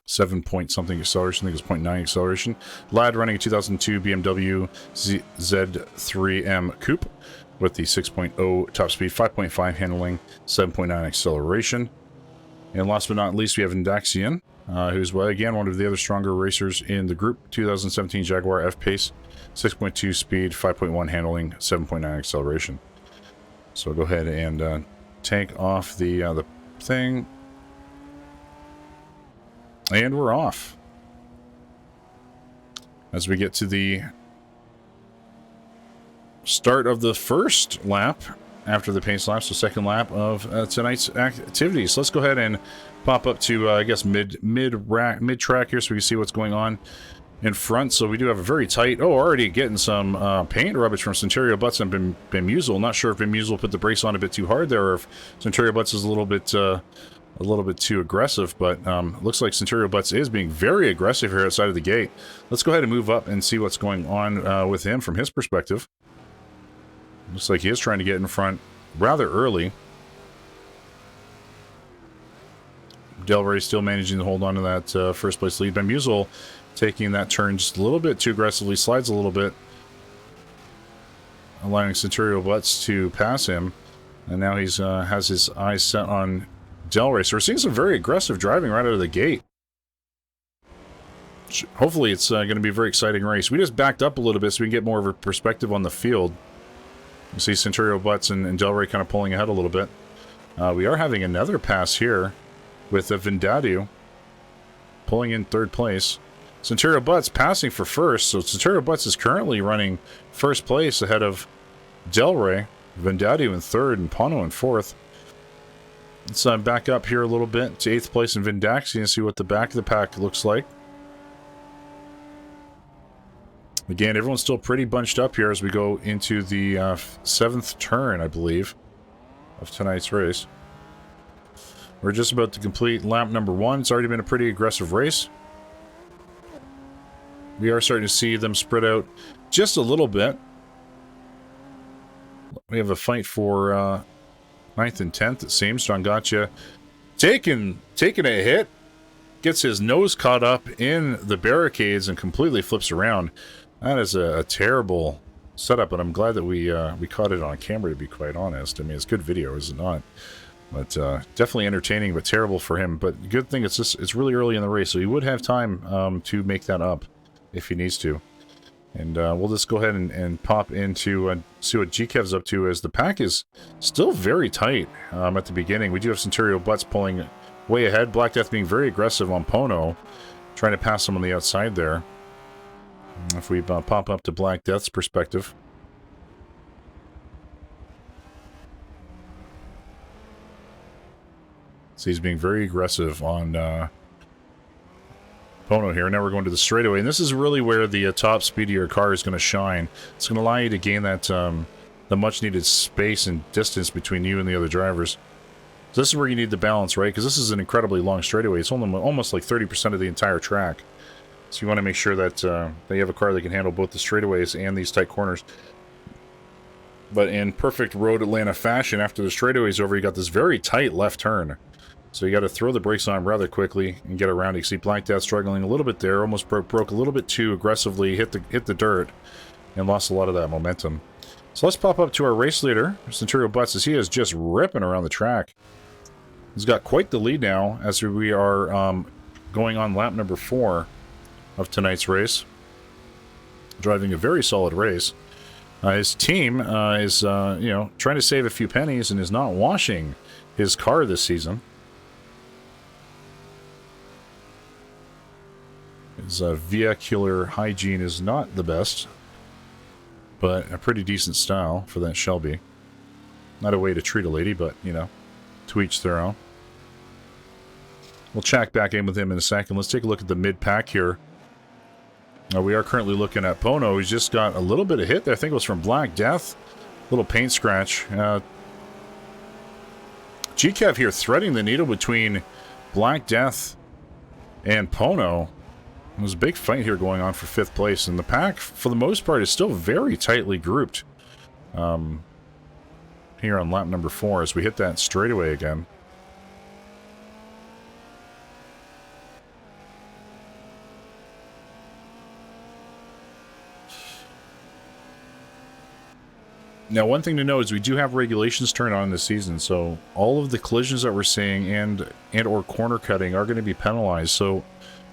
7 point something acceleration, I think it was 0.9 acceleration. Lad running a 2002 BMW Z3M Coupe with the 6.0 top speed, 5.5 handling, 7.9 acceleration. And last but not least, we have Indaxian, who's, well, again, one of the other stronger racers in the group. 2017 Jaguar F-Pace, 6.2 speed, 5.1 handling, 7.9 acceleration. So go ahead and take off the thing. And we're off. As we get to the start of the first lap after the pace lap, so second lap of tonight's activities. Let's go ahead and pop up to, I guess, mid-track here so we can see what's going on in front. So we do have a very tight... Oh, already getting some paint rubbish from Centurio Butts and Ben Musil. Not sure if Ben Musil put the brakes on a bit too hard there, or if Centurio Butts is a little bit too aggressive, but looks like Centurio Butts is being very aggressive here outside of the gate. Let's go ahead and move up and see what's going on with him from his perspective. Looks like he is trying to get in front rather early. Del Rey still managing to hold on to that first place lead. Ben Musil taking that turn just a little bit too aggressively, slides a little bit, allowing Centurio Butts to pass him. And now he's has his eyes set on Del Rey. So we're seeing some very aggressive driving right out of the gate. Hopefully it's going to be a very exciting race. We just backed up a little bit so we can get more of a perspective on the field. You see Centurio Butts and Del Rey kind of pulling ahead a little bit. We are having another pass here with Vendadu pulling in third place. Centurio Butts passing for first, so Centurio Butts is currently running first place ahead of Del Rey. Vendadu in third and Pono in fourth. Let's back up here a little bit to 8th place in Vindaxi and see what the back of the pack looks like. Again, everyone's still pretty bunched up here as we go into the 7th turn, I believe, of tonight's race. We're just about to complete lap number 1. It's already been a pretty aggressive race. We are starting to see them spread out just a little bit. We have a fight for 9th and 10th, it seems. John Gotcha taking a hit, gets his nose caught up in the barricades and completely flips around. That is a terrible setup, but I'm glad that we caught it on camera, to be quite honest. I mean, it's good video, is it not? But definitely entertaining, but terrible for him. But good thing it's really early in the race, so he would have time to make that up if he needs to. And we'll just go ahead and pop into see what GKev's up to, as the pack is still very tight at the beginning. We do have Centurio Butts pulling way ahead. Black Death being very aggressive on Pono, trying to pass him on the outside there. If we pop up to Black Death's perspective. So he's being very aggressive on Pono here. Now we're going to the straightaway, and this is really where the top speed of your car is going to shine. It's going to allow you to gain that the much-needed space and distance between you and the other drivers. So this is where you need the balance, right? Because this is an incredibly long straightaway. It's only almost like 30% of the entire track. So you want to make sure that you have a car that can handle both the straightaways and these tight corners. But in perfect Road Atlanta fashion, after the straightaway's over, you got this very tight left turn. So you got to throw the brakes on rather quickly and get around. You can see Black Death struggling a little bit there, almost broke a little bit too aggressively, hit the dirt, and lost a lot of that momentum. So let's pop up to our race leader, Centurio Butts, as he is just ripping around the track. He's got quite the lead now as we are going on lap number 4 of tonight's race. Driving a very solid race. His team is, trying to save a few pennies and is not washing his car this season. His vehicular hygiene is not the best, but a pretty decent style for that Shelby. Not a way to treat a lady, but, to each their own. We'll check back in with him in a second. Let's take a look at the mid-pack here. We are currently looking at Pono. He's just got a little bit of hit there. I think it was from Black Death. Little paint scratch. GKev here threading the needle between Black Death and Pono. There's a big fight here going on for 5th place, and the pack, for the most part, is still very tightly grouped here on lap number 4 as we hit that straightaway again. Now, one thing to note is we do have regulations turned on this season, so all of the collisions that we're seeing and or corner cutting are going to be penalized, so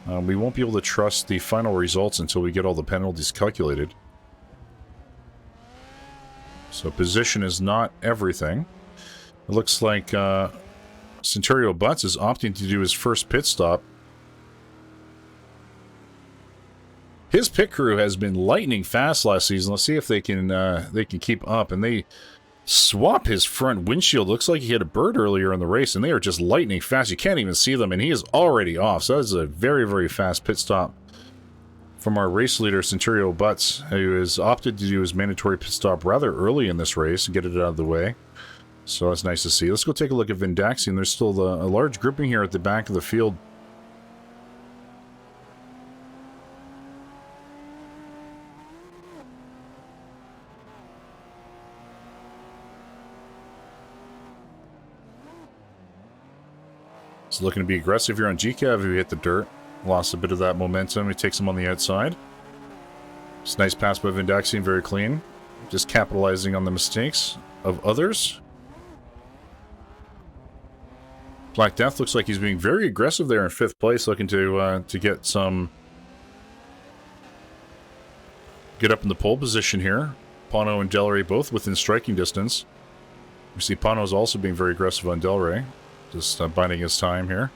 we won't be able to trust the final results until we get all the penalties calculated. So position is not everything. It looks like Centurio Butts is opting to do his first pit stop. His pit crew has been lightning fast last season. Let's see if they can keep up. And they swap his front windshield. Looks like he hit a bird earlier in the race, and they are just lightning fast. You can't even see them, and he is already off. So that is a very, very fast pit stop from our race leader, Centurio Butts, who has opted to do his mandatory pit stop rather early in this race and get it out of the way. So that's nice to see. Let's go take a look at Vindaxian. There's still a large grouping here at the back of the field. He's looking to be aggressive here on GKev, who hit the dirt. Lost a bit of that momentum. He takes him on the outside. It's a nice pass by Vindaxian, very clean. Just capitalizing on the mistakes of others. Black Death looks like he's being very aggressive there in 5th place, looking to get some... get up in the pole position here. Pono and Delray both within striking distance. We see Pono's also being very aggressive on Delray. Just biding his time here.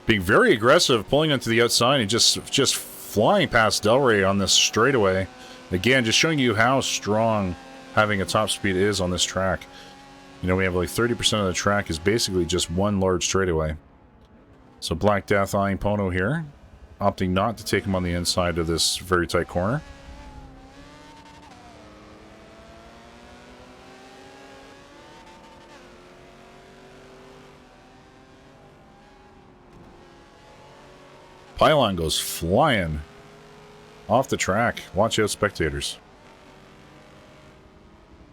Being very aggressive, pulling onto the outside and just flying past Delray on this straightaway. Again, just showing you how strong having a top speed is on this track. We have like 30% of the track is basically just one large straightaway. So Black Death eyeing Pono here, opting not to take him on the inside of this very tight corner. Pylon goes flying off the track. Watch out, spectators.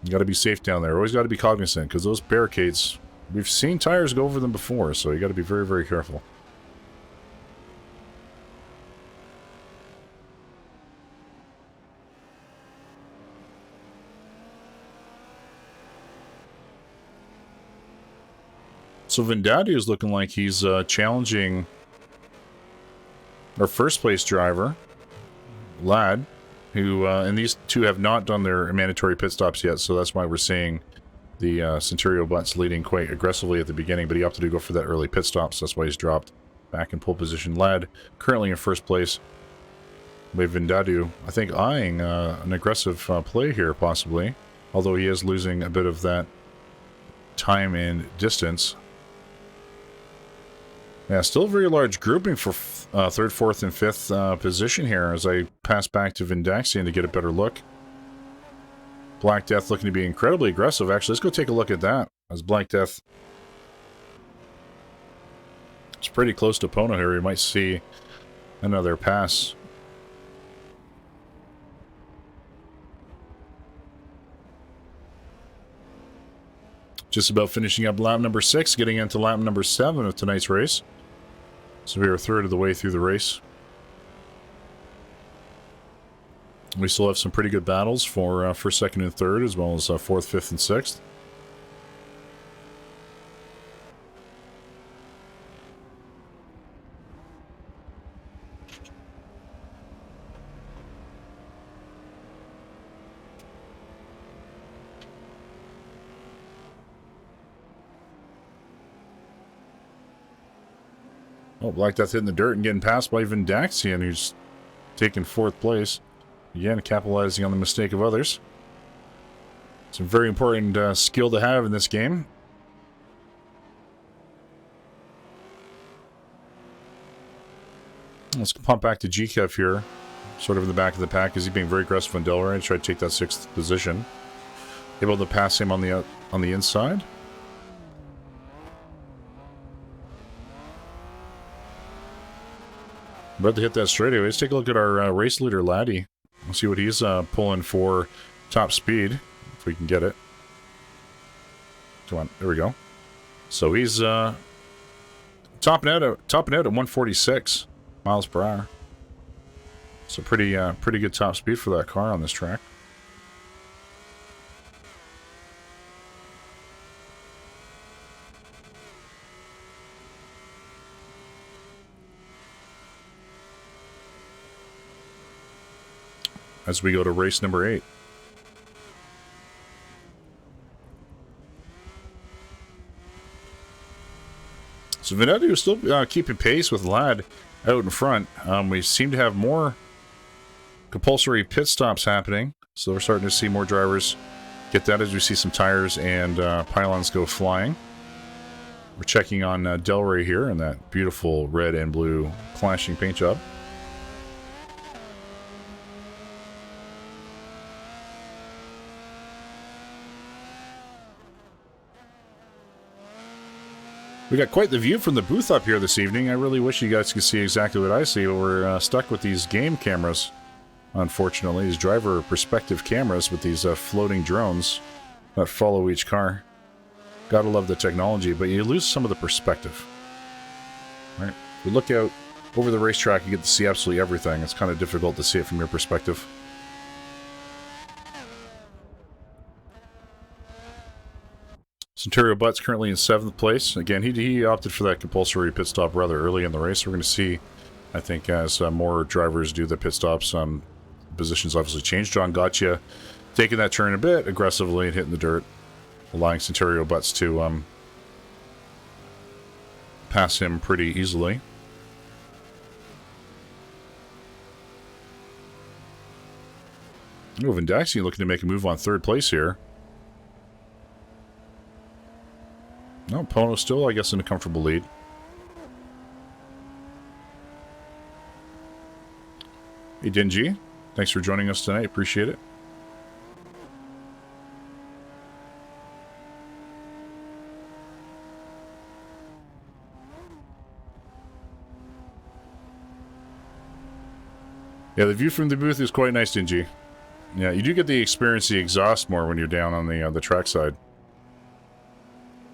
You got to be safe down there. Always got to be cognizant, because those barricades, we've seen tires go over them before, so you got to be very, very careful. So Vendati is looking like he's challenging our first place driver, Lad, who, and these two have not done their mandatory pit stops yet, so that's why we're seeing the Centurio Butts leading quite aggressively at the beginning, but he opted to go for that early pit stop, so that's why he's dropped back in pole position. Lad currently in first place, with Vindadu, I think, eyeing an aggressive play here, possibly, although he is losing a bit of that time and distance. Yeah, still a very large grouping for third, fourth, and fifth position here as I pass back to Vindaxian to get a better look. Black Death looking to be incredibly aggressive. Actually, let's go take a look at that. As Black Death, it's pretty close to Pono here. You might see another pass. Just about finishing up lap number 6, getting into lap number 7 of tonight's race. So we are a third of the way through the race. We still have some pretty good battles for first, second, and third, as well as fourth, fifth, and sixth. Oh, Black Death hitting the dirt and getting passed by Vindaxian, who's taking fourth place. Again, capitalizing on the mistake of others. It's a very important skill to have in this game. Let's pump back to GKev here, sort of in the back of the pack. Is he being very aggressive on Delray to try to take that 6th position? Able to pass him on the inside. About to hit that straightaway. Let's take a look at our race leader, Laddie. We'll see what he's pulling for top speed, if we can get it. Come on, there we go. So he's topping out at 146 miles per hour. So pretty good top speed for that car on this track. As we go to race number 8. So Venetti is still keeping pace with Lad out in front. We seem to have more compulsory pit stops happening, so we're starting to see more drivers get that as we see some tires and pylons go flying. We're checking on Delray here in that beautiful red and blue clashing paint job. We got quite the view from the booth up here this evening. I really wish you guys could see exactly what I see, but we're stuck with these game cameras, unfortunately. These driver perspective cameras with these floating drones that follow each car. Gotta love the technology, but you lose some of the perspective. Right? If you look out over the racetrack, you get to see absolutely everything. It's kind of difficult to see it from your perspective. Centurio Butts currently in 7th place. Again, he opted for that compulsory pit stop rather early in the race. We're going to see, I think, as more drivers do the pit stops, positions obviously change. John Gotcha taking that turn a bit aggressively and hitting the dirt, allowing Centurio Butts to pass him pretty easily. Oh, Vindaxi looking to make a move on 3rd place here. No, Pono still, I guess, in a comfortable lead. Hey, Dingy. Thanks for joining us tonight. Appreciate it. Yeah, the view from the booth is quite nice, Dingy. Yeah, you do get the experience the exhaust more when you're down on the track side.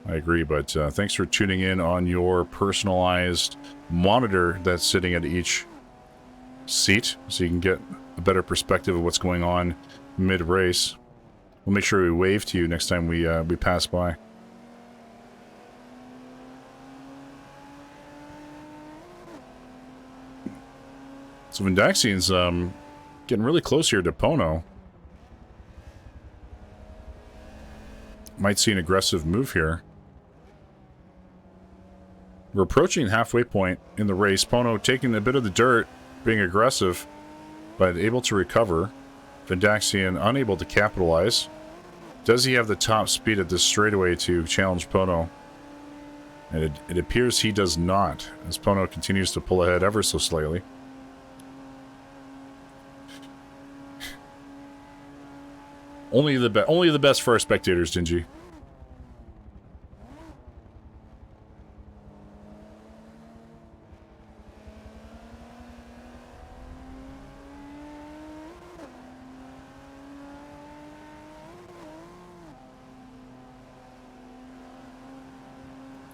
I agree, but thanks for tuning in on your personalized monitor that's sitting at each seat, so you can get a better perspective of what's going on mid-race. We'll make sure we wave to you next time we pass by. So Vindaxian's getting really close here to Pono. Might see an aggressive move here. We're approaching halfway point in the race. Pono taking a bit of the dirt, being aggressive, but able to recover. Vindaxian unable to capitalize. Does he have the top speed at this straightaway to challenge Pono? And it appears he does not, as Pono continues to pull ahead ever so slightly. Only the best for our spectators, Dingy.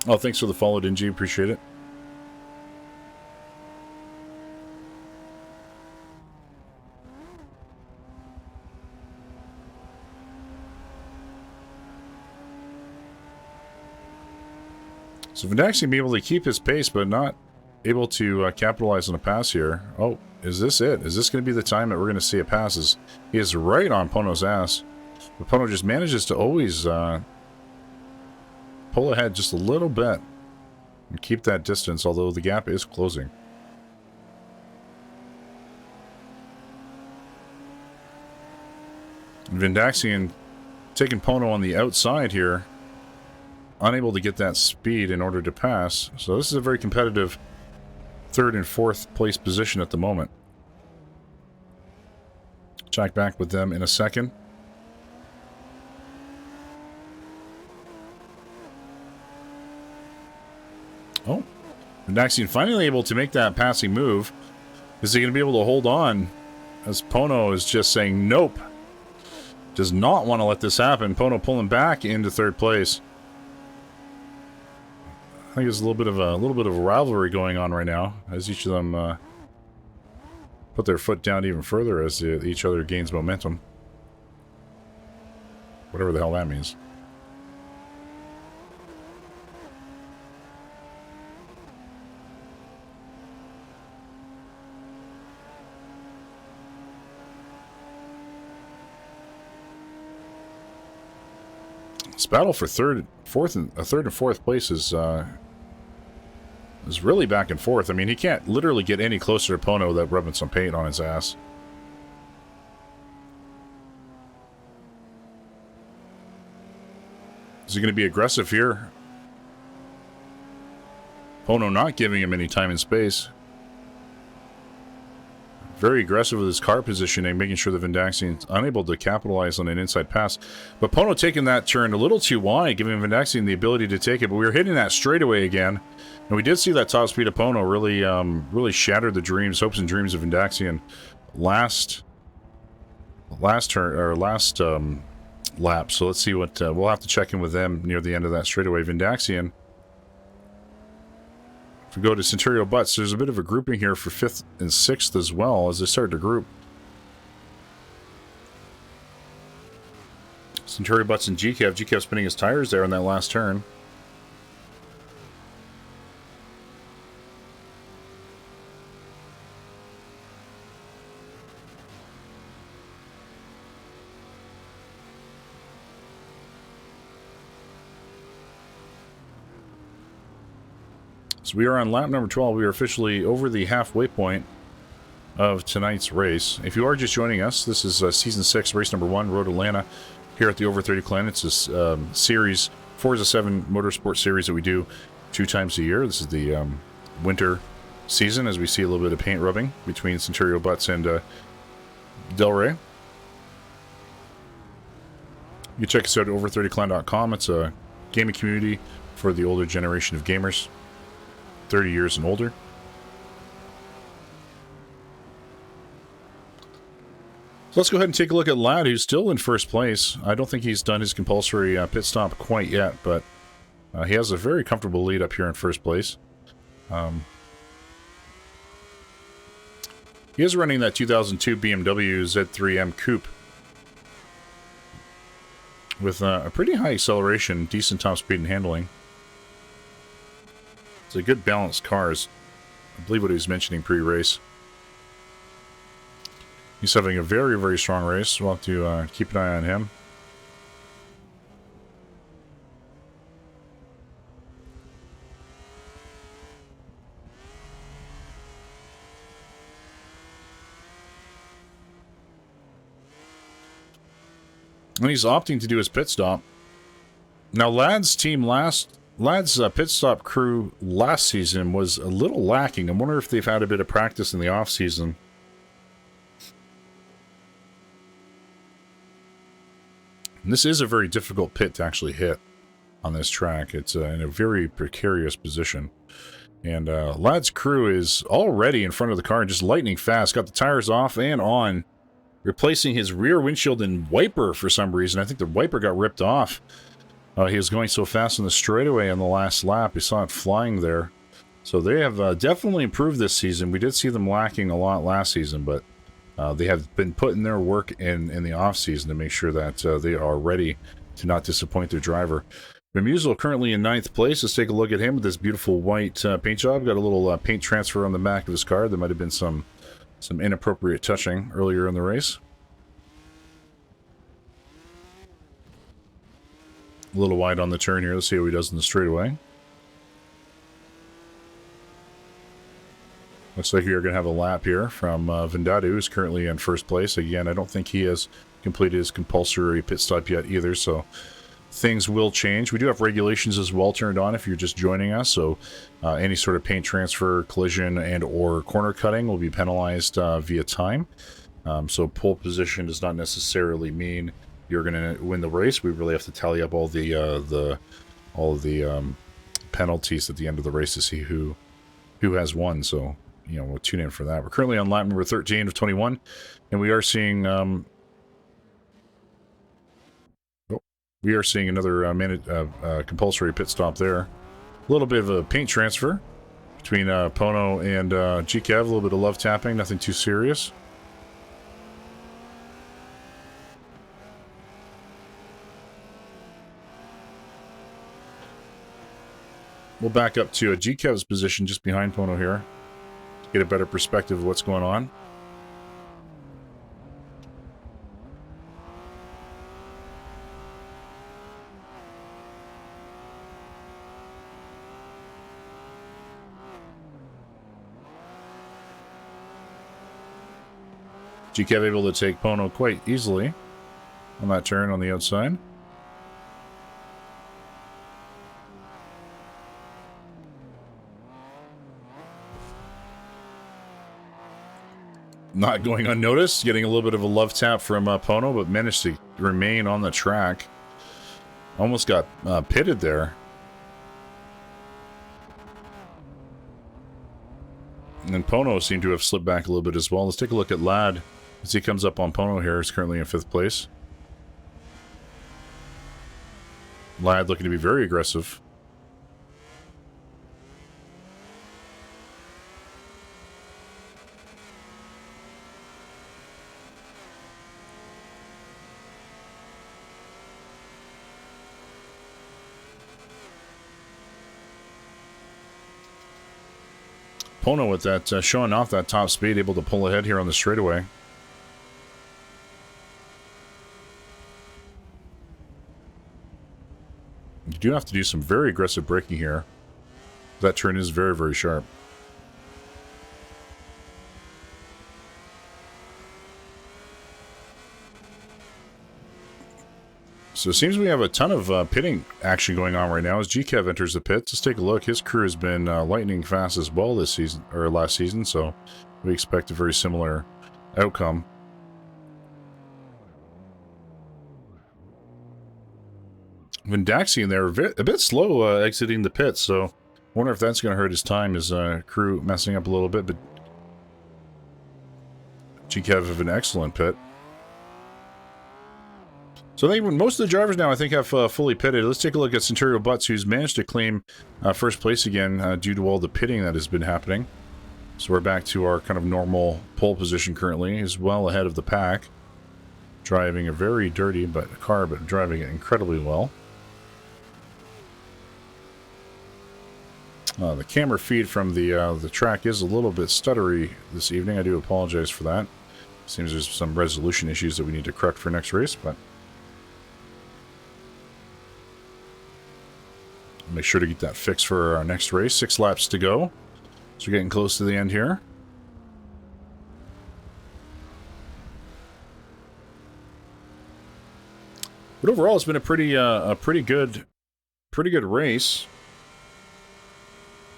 Oh, thanks for the follow, Dingy. Appreciate it. So Vindaxian be able to keep his pace, but not able to capitalize on a pass here. Oh, is this it? Is this going to be the time that we're going to see a pass? He is right on Pono's ass. But Pono just manages to always pull ahead just a little bit and keep that distance, although the gap is closing. And Vindaxian taking Pono on the outside here. Unable to get that speed in order to pass. So this is a very competitive third and fourth place position at the moment. Check back with them in a second. Oh, Vindaxian finally able to make that passing move. Is he going to be able to hold on? As Pono is just saying nope. Does not want to let this happen. Pono pulling back into third place. I think there's a little bit of a rivalry going on right now, as each of them put their foot down even further as each other gains momentum. Whatever the hell that means. This battle for third and fourth place is really back and forth. I mean, he can't literally get any closer to Pono without rubbing some paint on his ass. Is he going to be aggressive here? Pono not giving him any time and space. Very aggressive with his car positioning, making sure that Vindaxian's unable to capitalize on an inside pass. But Pono taking that turn a little too wide, giving Vindaxian the ability to take it. But we were hitting that straightaway again. And we did see that top speed of Pono really shattered the dreams, hopes and dreams of Vindaxian last lap. So let's see what we'll have to check in with them near the end of that straightaway. Vindaxian. If we go to Centurio Butts, there's a bit of a grouping here for 5th and 6th as well as they start to group. Centurio Butts and GCAV. GCAV spinning his tires there on that last turn. So we are on lap number 12. We are officially over the halfway point of tonight's race. If you are just joining us, this is Season 6, Race Number 1, Road Atlanta, here at the Over 30 Clan. It's this series, Forza 7 Motorsport series that we do 2 times a year. This is the winter season, as we see a little bit of paint rubbing between Centurio Butts and Del Rey. You can check us out at over30clan.com. It's a gaming community for the older generation of gamers. 30 years and older. So let's go ahead and take a look at Ladd, who's still in first place. I don't think he's done his compulsory pit stop quite yet, but he has a very comfortable lead up here in first place. He is running that 2002 BMW Z3M Coupe with a pretty high acceleration, decent top speed and handling. It's a good balanced car, I believe what he was mentioning pre-race. He's having a very, very strong race. We'll have to keep an eye on him. And he's opting to do his pit stop. Now, Lad's pit stop crew last season was a little lacking. I wonder if they've had a bit of practice in the off season. And this is a very difficult pit to actually hit on this track. It's in a very precarious position. And Lad's crew is already in front of the car and just lightning fast. Got the tires off and on, replacing his rear windshield and wiper for some reason. I think the wiper got ripped off. He was going so fast on the straightaway on the last lap. We saw it flying there. So they have definitely improved this season. We did see them lacking a lot last season, but they have been putting their work in the off season to make sure that they are ready to not disappoint their driver. Memuzel currently in 9th place. Let's take a look at him with this beautiful white paint job. Got a little paint transfer on the back of his car. There might have been some inappropriate touching earlier in the race. A little wide on the turn here. Let's see how he does in the straightaway. Looks like we are going to have a lap here from Vendado, who's currently in 1st place. Again, I don't think he has completed his compulsory pit stop yet either, so things will change. We do have regulations as well turned on if you're just joining us, so any sort of paint transfer, collision, and or corner cutting will be penalized via time. So pole position does not necessarily mean you're going to win the race. We really have to tally up all the penalties at the end of the race to see who has won. So we'll tune in for that. We're currently on lap number 13 of 21, and we are seeing another compulsory pit stop there. A little bit of a paint transfer between Pono and GKev. A little bit of love tapping, nothing too serious. We'll back up to GKev's position just behind Pono here to get a better perspective of what's going on. GKev able to take Pono quite easily on that turn on the outside. Not going unnoticed, getting a little bit of a love tap from Pono, but managed to remain on the track. Almost got pitted there. And then Pono seemed to have slipped back a little bit as well. Let's take a look at Lad as he comes up on Pono here. He's currently in 5th place. Lad looking to be very aggressive. Pono with that, showing off that top speed, able to pull ahead here on the straightaway. You do have to do some very aggressive braking here. That turn is very, very sharp. So it seems we have a ton of pitting action going on right now as GKev enters the pits. Let's take a look. His crew has been lightning fast as well this season, or last season, so we expect a very similar outcome. Vendaxian there, a bit slow exiting the pits, so I wonder if that's going to hurt his time. His crew messing up a little bit, but GKev have an excellent pit. So I think most of the drivers now, I think, have fully pitted. Let's take a look at Centurio Butts, who's managed to claim 1st place again due to all the pitting that has been happening. So we're back to our kind of normal pole position currently. He's well ahead of the pack. Driving a very dirty car, but driving it incredibly well. The camera feed from the track is a little bit stuttery this evening. I do apologize for that. Seems there's some resolution issues that we need to correct for next race, but make sure to get that fixed for our next race. 6 laps to go. So we're getting close to the end here. But overall, it's been a pretty good race.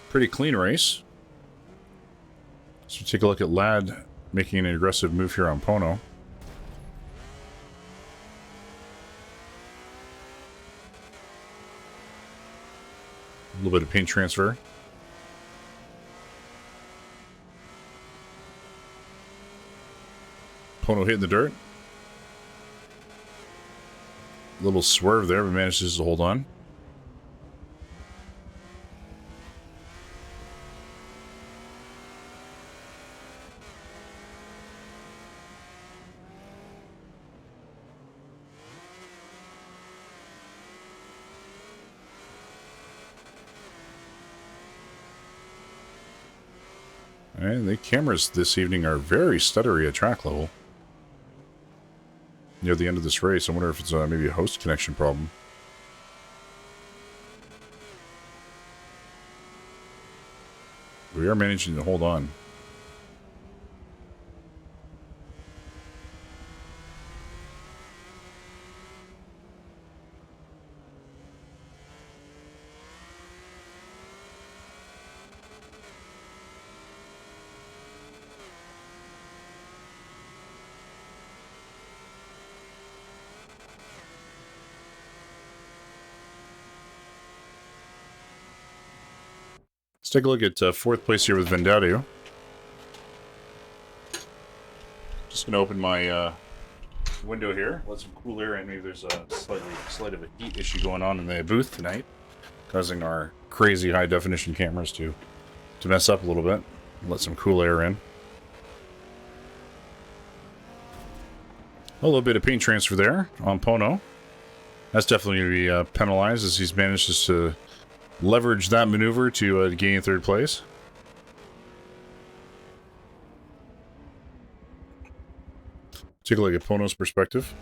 Pretty clean race. So take a look at Ladd making an aggressive move here on Pono. A little bit of paint transfer. Pono hitting the dirt. A little swerve there, but manages to hold on. And the cameras this evening are very stuttery at track level. Near the end of this race, I wonder if it's maybe a host connection problem. We are managing to hold on. Let's take a look at 4th place here with Vendadio. Just going to open my window here, let some cool air in. Maybe there's a slight of a heat issue going on in the booth tonight, causing our crazy high definition cameras to mess up a little bit. Let some cool air in. A little bit of paint transfer there on Pono. That's definitely going to be penalized as he's managed to leverage that maneuver to gain 3rd place. Take a look at Pono's perspective.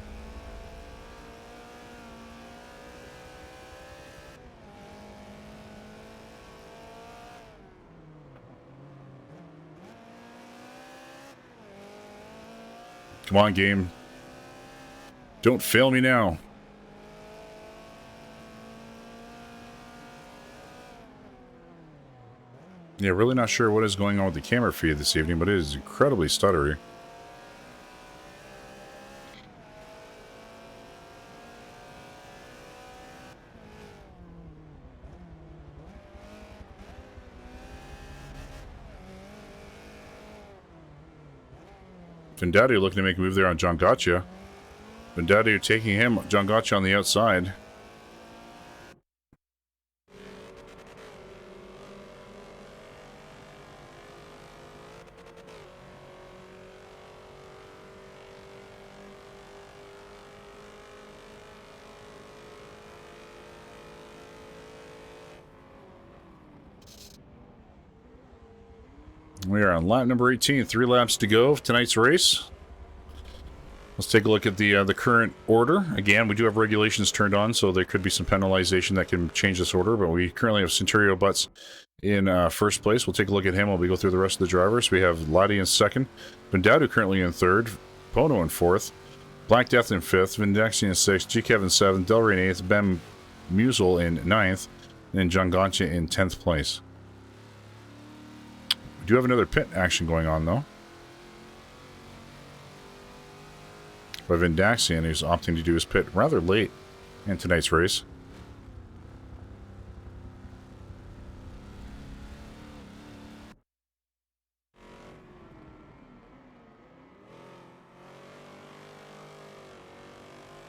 Come on, game. Don't fail me now. Yeah, really not sure what is going on with the camera feed this evening, but it is incredibly stuttery. Vendadio looking to make a move there on John Gotcha. Vendadio taking him, John Gotcha on the outside. We are on lap number 18, 3 laps to go of tonight's race. Let's take a look at the current order. Again, we do have regulations turned on, so there could be some penalization that can change this order, but we currently have Centurio Butts in 1st place. We'll take a look at him while we go through the rest of the drivers. We have Laddie in 2nd, Vendado currently in 3rd, Pono in 4th, Black Death in 5th, Vindaxi in 6th, GKev in 7th, Delray in 8th, Ben Musel in 9th, and John Goncha in 10th place. We do have another pit action going on, though. By Vindaxian, who's opting to do his pit rather late in tonight's race.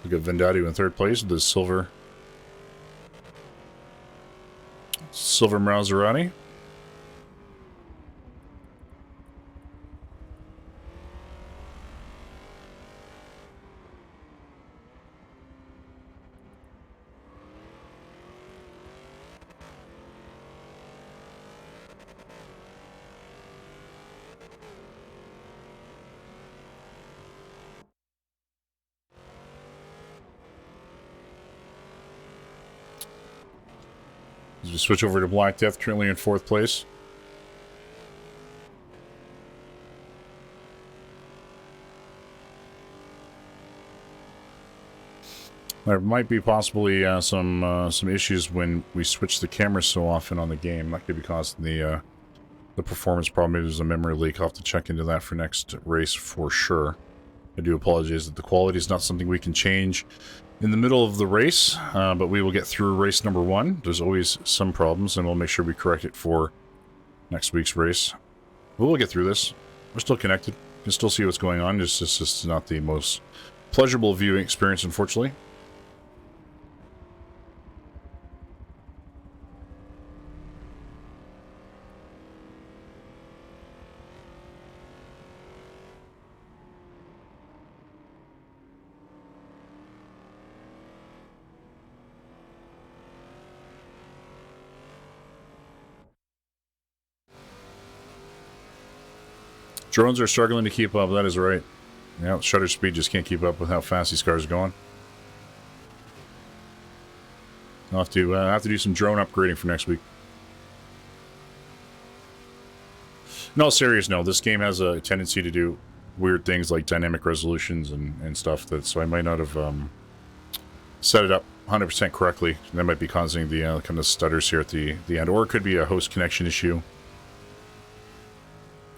We got Vendadio in 3rd place with the silver Maserati. Just switch over to Black Death, currently in 4th place. There might be possibly some issues when we switch the cameras so often on the game. That could be causing the performance problem. Maybe there's a memory leak. I'll have to check into that for next race for sure. I do apologize that the quality is not something we can change in the middle of the race, but we will get through race number 1. There's always some problems, and we'll make sure we correct it for next week's race. But we'll get through this. We're still connected. You can still see what's going on. It's just not the most pleasurable viewing experience, unfortunately. Drones are struggling to keep up, that is right. Yeah, shutter speed just can't keep up with how fast these cars are going. I'll have to do some drone upgrading for next week. No, serious, no. This game has a tendency to do weird things like dynamic resolutions and stuff, so I might not have set it up 100% correctly. That might be causing the kind of stutters here at the end. Or it could be a host connection issue.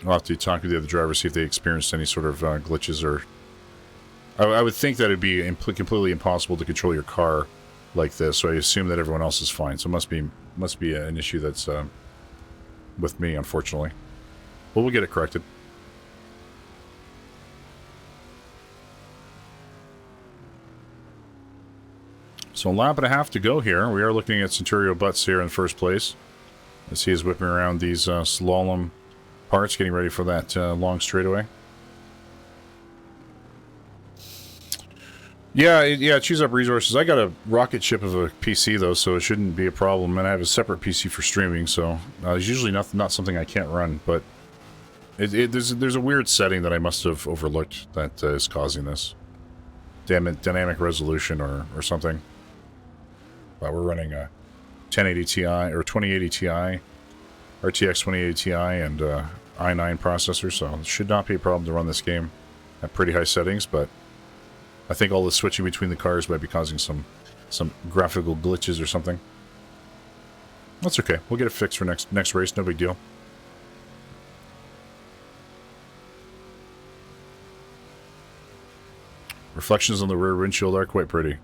I'll have to talk to the other drivers, see if they experienced any sort of glitches or... I would think that it'd be completely impossible to control your car like this, so I assume that everyone else is fine. So it must be an issue that's with me, unfortunately. But we'll get it corrected. So a lap and a half to go here. We are looking at Centurio Butts here in first place, as he is whipping around these slalom parts, getting ready for that long straightaway. Yeah, it chews up resources. I got a rocket ship of a PC though, so it shouldn't be a problem. And I have a separate PC for streaming, so it's usually not something I can't run. But there's a weird setting that I must have overlooked that is causing this. Dynamic resolution or something. But we're running a 1080 Ti or 2080 Ti, RTX 2080 Ti, and i9 processor, so it should not be a problem to run this game at pretty high settings. But I think all the switching between the cars might be causing some graphical glitches or something. That's okay. We'll get it fixed for next race. No big deal. Reflections on the rear windshield are quite pretty.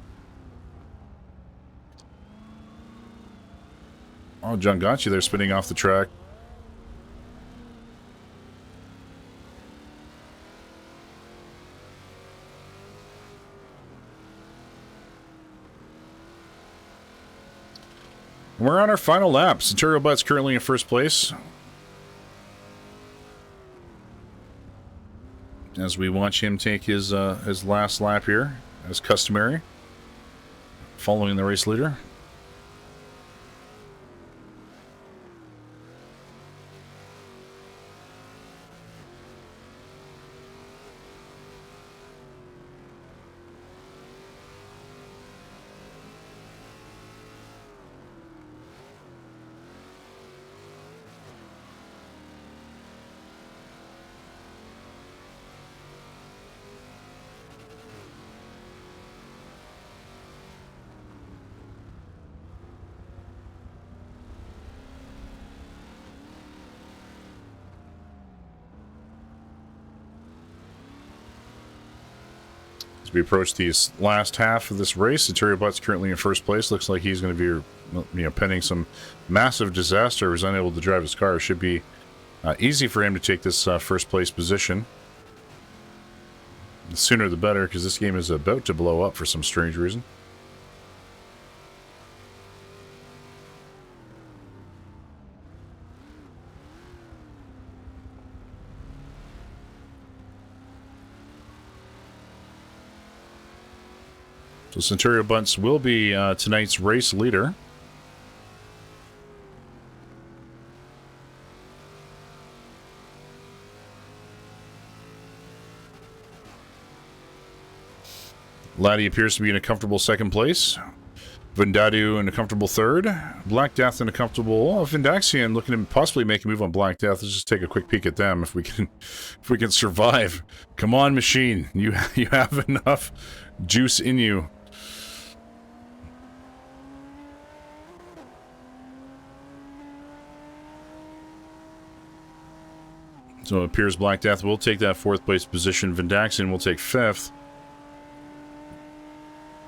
Oh, John got you there, spinning off the track. We're on our final lap. Centurio Butt's currently in first place, as we watch him take his last lap here, as customary, following the race leader. We approach the last half of this race. Centurio Butt's currently in first place. Looks like he's going to be, pending some massive disaster. He was unable to drive his car. It should be easy for him to take this first place position. The sooner the better, because this game is about to blow up for some strange reason. So Centurio Butts will be tonight's race leader. Laddie appears to be in a comfortable second place. Vendadu in a comfortable third. Black Death in a comfortable. Oh, Vindaxian looking to possibly make a move on Black Death. Let's just take a quick peek at them if we can survive. Come on, machine. You have enough juice in you. So it appears Black Death will take that 4th place position. Vindaxian will take 5th.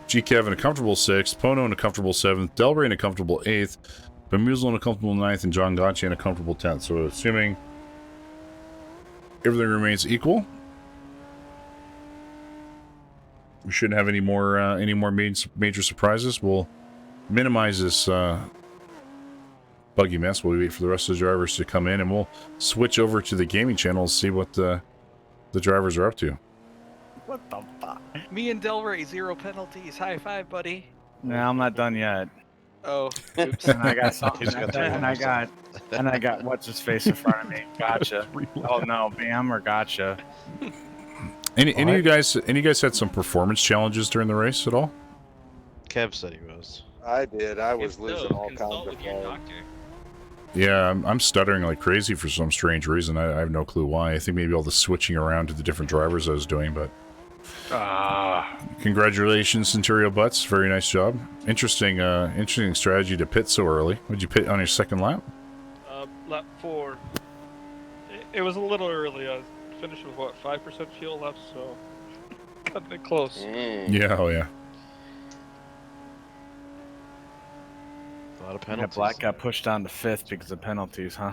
GKev in a comfortable 6th, Pono in a comfortable 7th, Delray in a comfortable 8th, Bemusel in a comfortable 9th, and John Gotcha in a comfortable 10th. So assuming everything remains equal, we shouldn't have any more major surprises. We'll minimize this buggy mess while we wait for the rest of the drivers to come in, and we'll switch over to the gaming channel and see what the drivers are up to. What the fuck? Me and Delray, 0 penalties. High five, buddy. No, I'm not done yet. Oh, oops. And I got something. He's got three and I got what's his face in front of me. Gotcha. Oh no, Bam or Gotcha. Any of you guys had some performance challenges during the race at all? Kev said he was. I did. I was If losing so, all kinds consult of with your fun. doctor. Yeah, I'm stuttering like crazy for some strange reason. I have no clue why. I think maybe all the switching around to the different drivers I was doing, but... Congratulations, Centurio Butts. Very nice job. Interesting strategy to pit so early. Would you pit on your 2nd lap? Lap 4. It was a little early. I finished with, what, 5% fuel left, so cutting it close. Yeah, oh yeah. A lot of Yeah, penalties. Black got pushed down to 5th because of penalties, huh?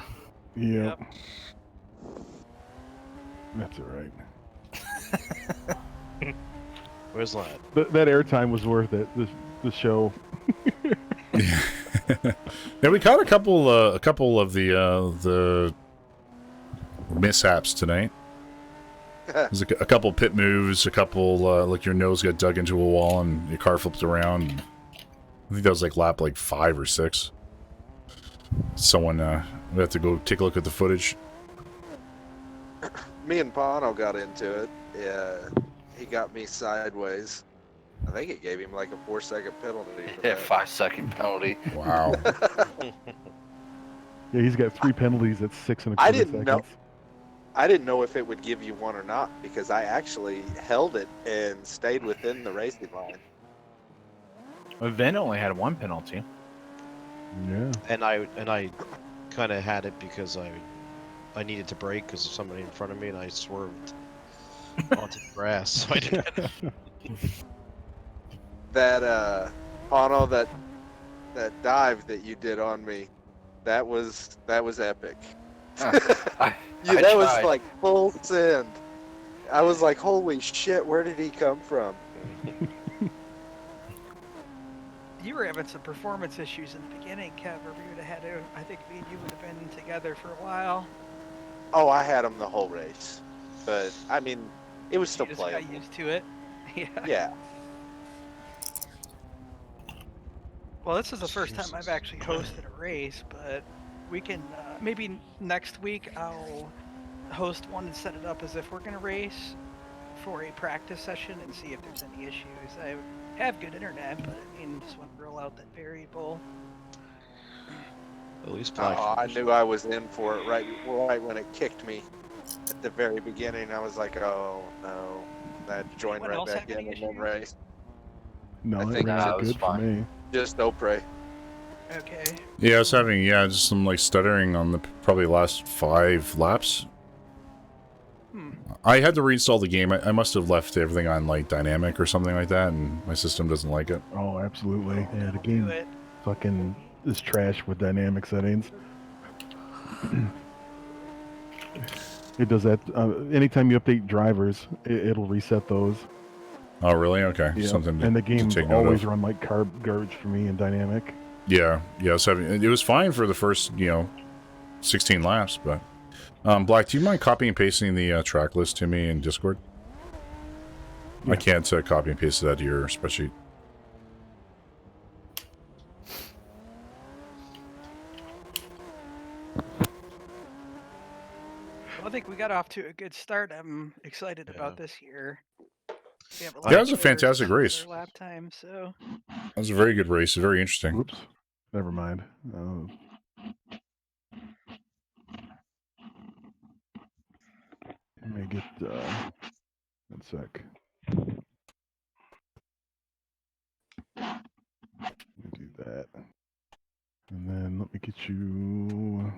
Yeah. Yep. That's all right. Where's that? That airtime was worth it. The show. Yeah, we caught a couple of the mishaps tonight. There's a couple pit moves, a couple like your nose got dug into a wall and your car flipped around. I think that was like lap 5 or 6. Someone we have to go take a look at the footage. Me and Pono got into it. Yeah, he got me sideways. I think it gave him like a 4-second penalty. For Yeah, that. 5-second penalty. Wow. Yeah, he's got 3 penalties at 6 and a I quarter didn't seconds. know. I didn't know if it would give you one or not because I actually held it and stayed within the racing line. Vin only had 1 penalty. Yeah. And I kind of had it because I needed to brake because of somebody in front of me, and I swerved onto the grass. So I didn't. That Pono, that dive that you did on me, that was epic. I That was tried. like full send. I was like, holy shit, where did he come from? You were having some performance issues in the beginning, Kev, or we would have had to, I think me and you would have been together for a while. Oh, I had him the whole race. But, I mean, it was still You just got playable. used to it. Yeah. Yeah. Well, this is the first time I've actually hosted a race, but we can, maybe next week I'll host one and set it up as if we're going to race for a practice session and see if there's any issues. I have good internet, but I mean, just want to roll out that variable. At least Black. Oh, I knew I was in for it right when it kicked me at the very beginning. I was like, oh, no. That joined Anyone right else back have in any and then issues? race. No, I it think ran that was good for fine. me. Just Opre. Okay. Yeah, I was having just some like stuttering on the probably last 5 laps. I had to reinstall the game. I must have left everything on like dynamic or something like that, and my system doesn't like it. Oh, absolutely. Yeah, the That'll game do it. fucking is trash with dynamic settings. It does that. Anytime you update drivers, it'll reset those. Oh, really? Okay, Yeah. something to, And the to game's take note always of. run like garbage for me in dynamic. Yeah, I was having. It was fine for the first 16 laps, but Black, do you mind copying and pasting the track list to me in Discord? I Yeah. can't copy and paste that to your spreadsheet. Well, I think we got off to a good start. I'm excited Yeah. about this year. We have a Yeah, lot it of was a players fantastic with race. their lap time, so That was a very good race. Very interesting. Whoops. Never mind. Let me get 1 sec. Let me do that. And then let me get you.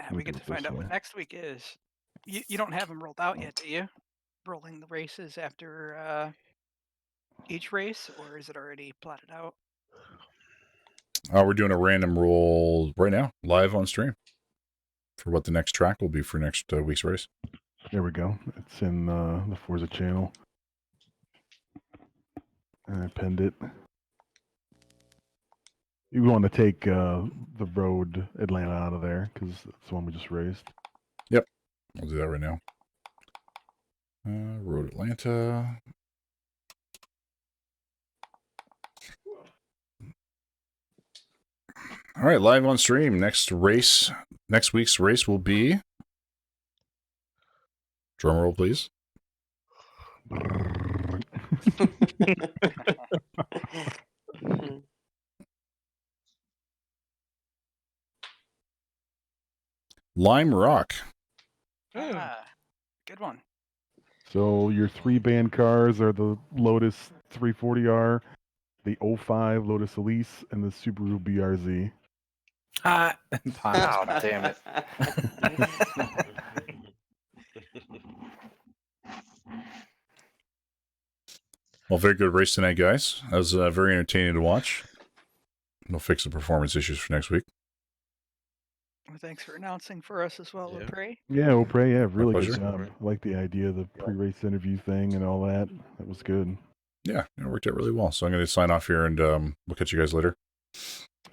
and we get to find out what next week is. You don't have them rolled out yet, do you? Rolling the races after each race, or is it already plotted out? We're doing a random roll right now, live on stream, for what the next track will be for next week's race. There we go. It's in the Forza channel. And I pinned it. You want to take the road Atlanta out of there because that's the one we just raced. Yep, I'll do that right now. Road Atlanta. All right, live on stream. Next week's race will be. Drum roll, please. Lime Rock. Ah, good one. So your 3-band cars are the Lotus 340R, the 05 Lotus Elise, and the Subaru BRZ. Oh, damn it. Well, very good race tonight, guys. That was very entertaining to watch. We'll fix the performance issues for next week. Well, thanks for announcing for us as well, Yeah. Lepre. Yeah, Oprah, yeah, really good pleasure. job. I like the idea of the pre-race interview thing and all that. That was good. Yeah, it worked out really well. So I'm going to sign off here, and we'll catch you guys later.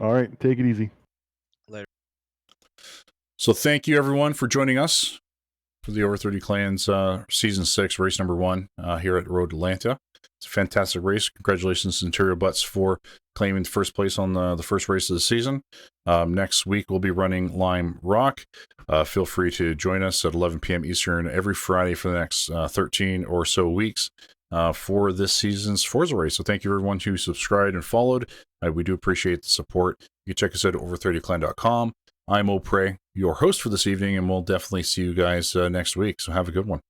All right, take it easy. So thank you, everyone, for joining us for the Over 30 Clans Season 6, Race Number 1 here at Road Atlanta. It's a fantastic race. Congratulations to Centurio Butts for claiming first place on the first race of the season. Next week, we'll be running Lime Rock. Feel free to join us at 11 p.m. Eastern every Friday for the next 13 or so weeks for this season's Forza race. So thank you, everyone who subscribed and followed. We do appreciate the support. You can check us out at over30clan.com. I'm Oprah, your host for this evening, and we'll definitely see you guys next week. So have a good one.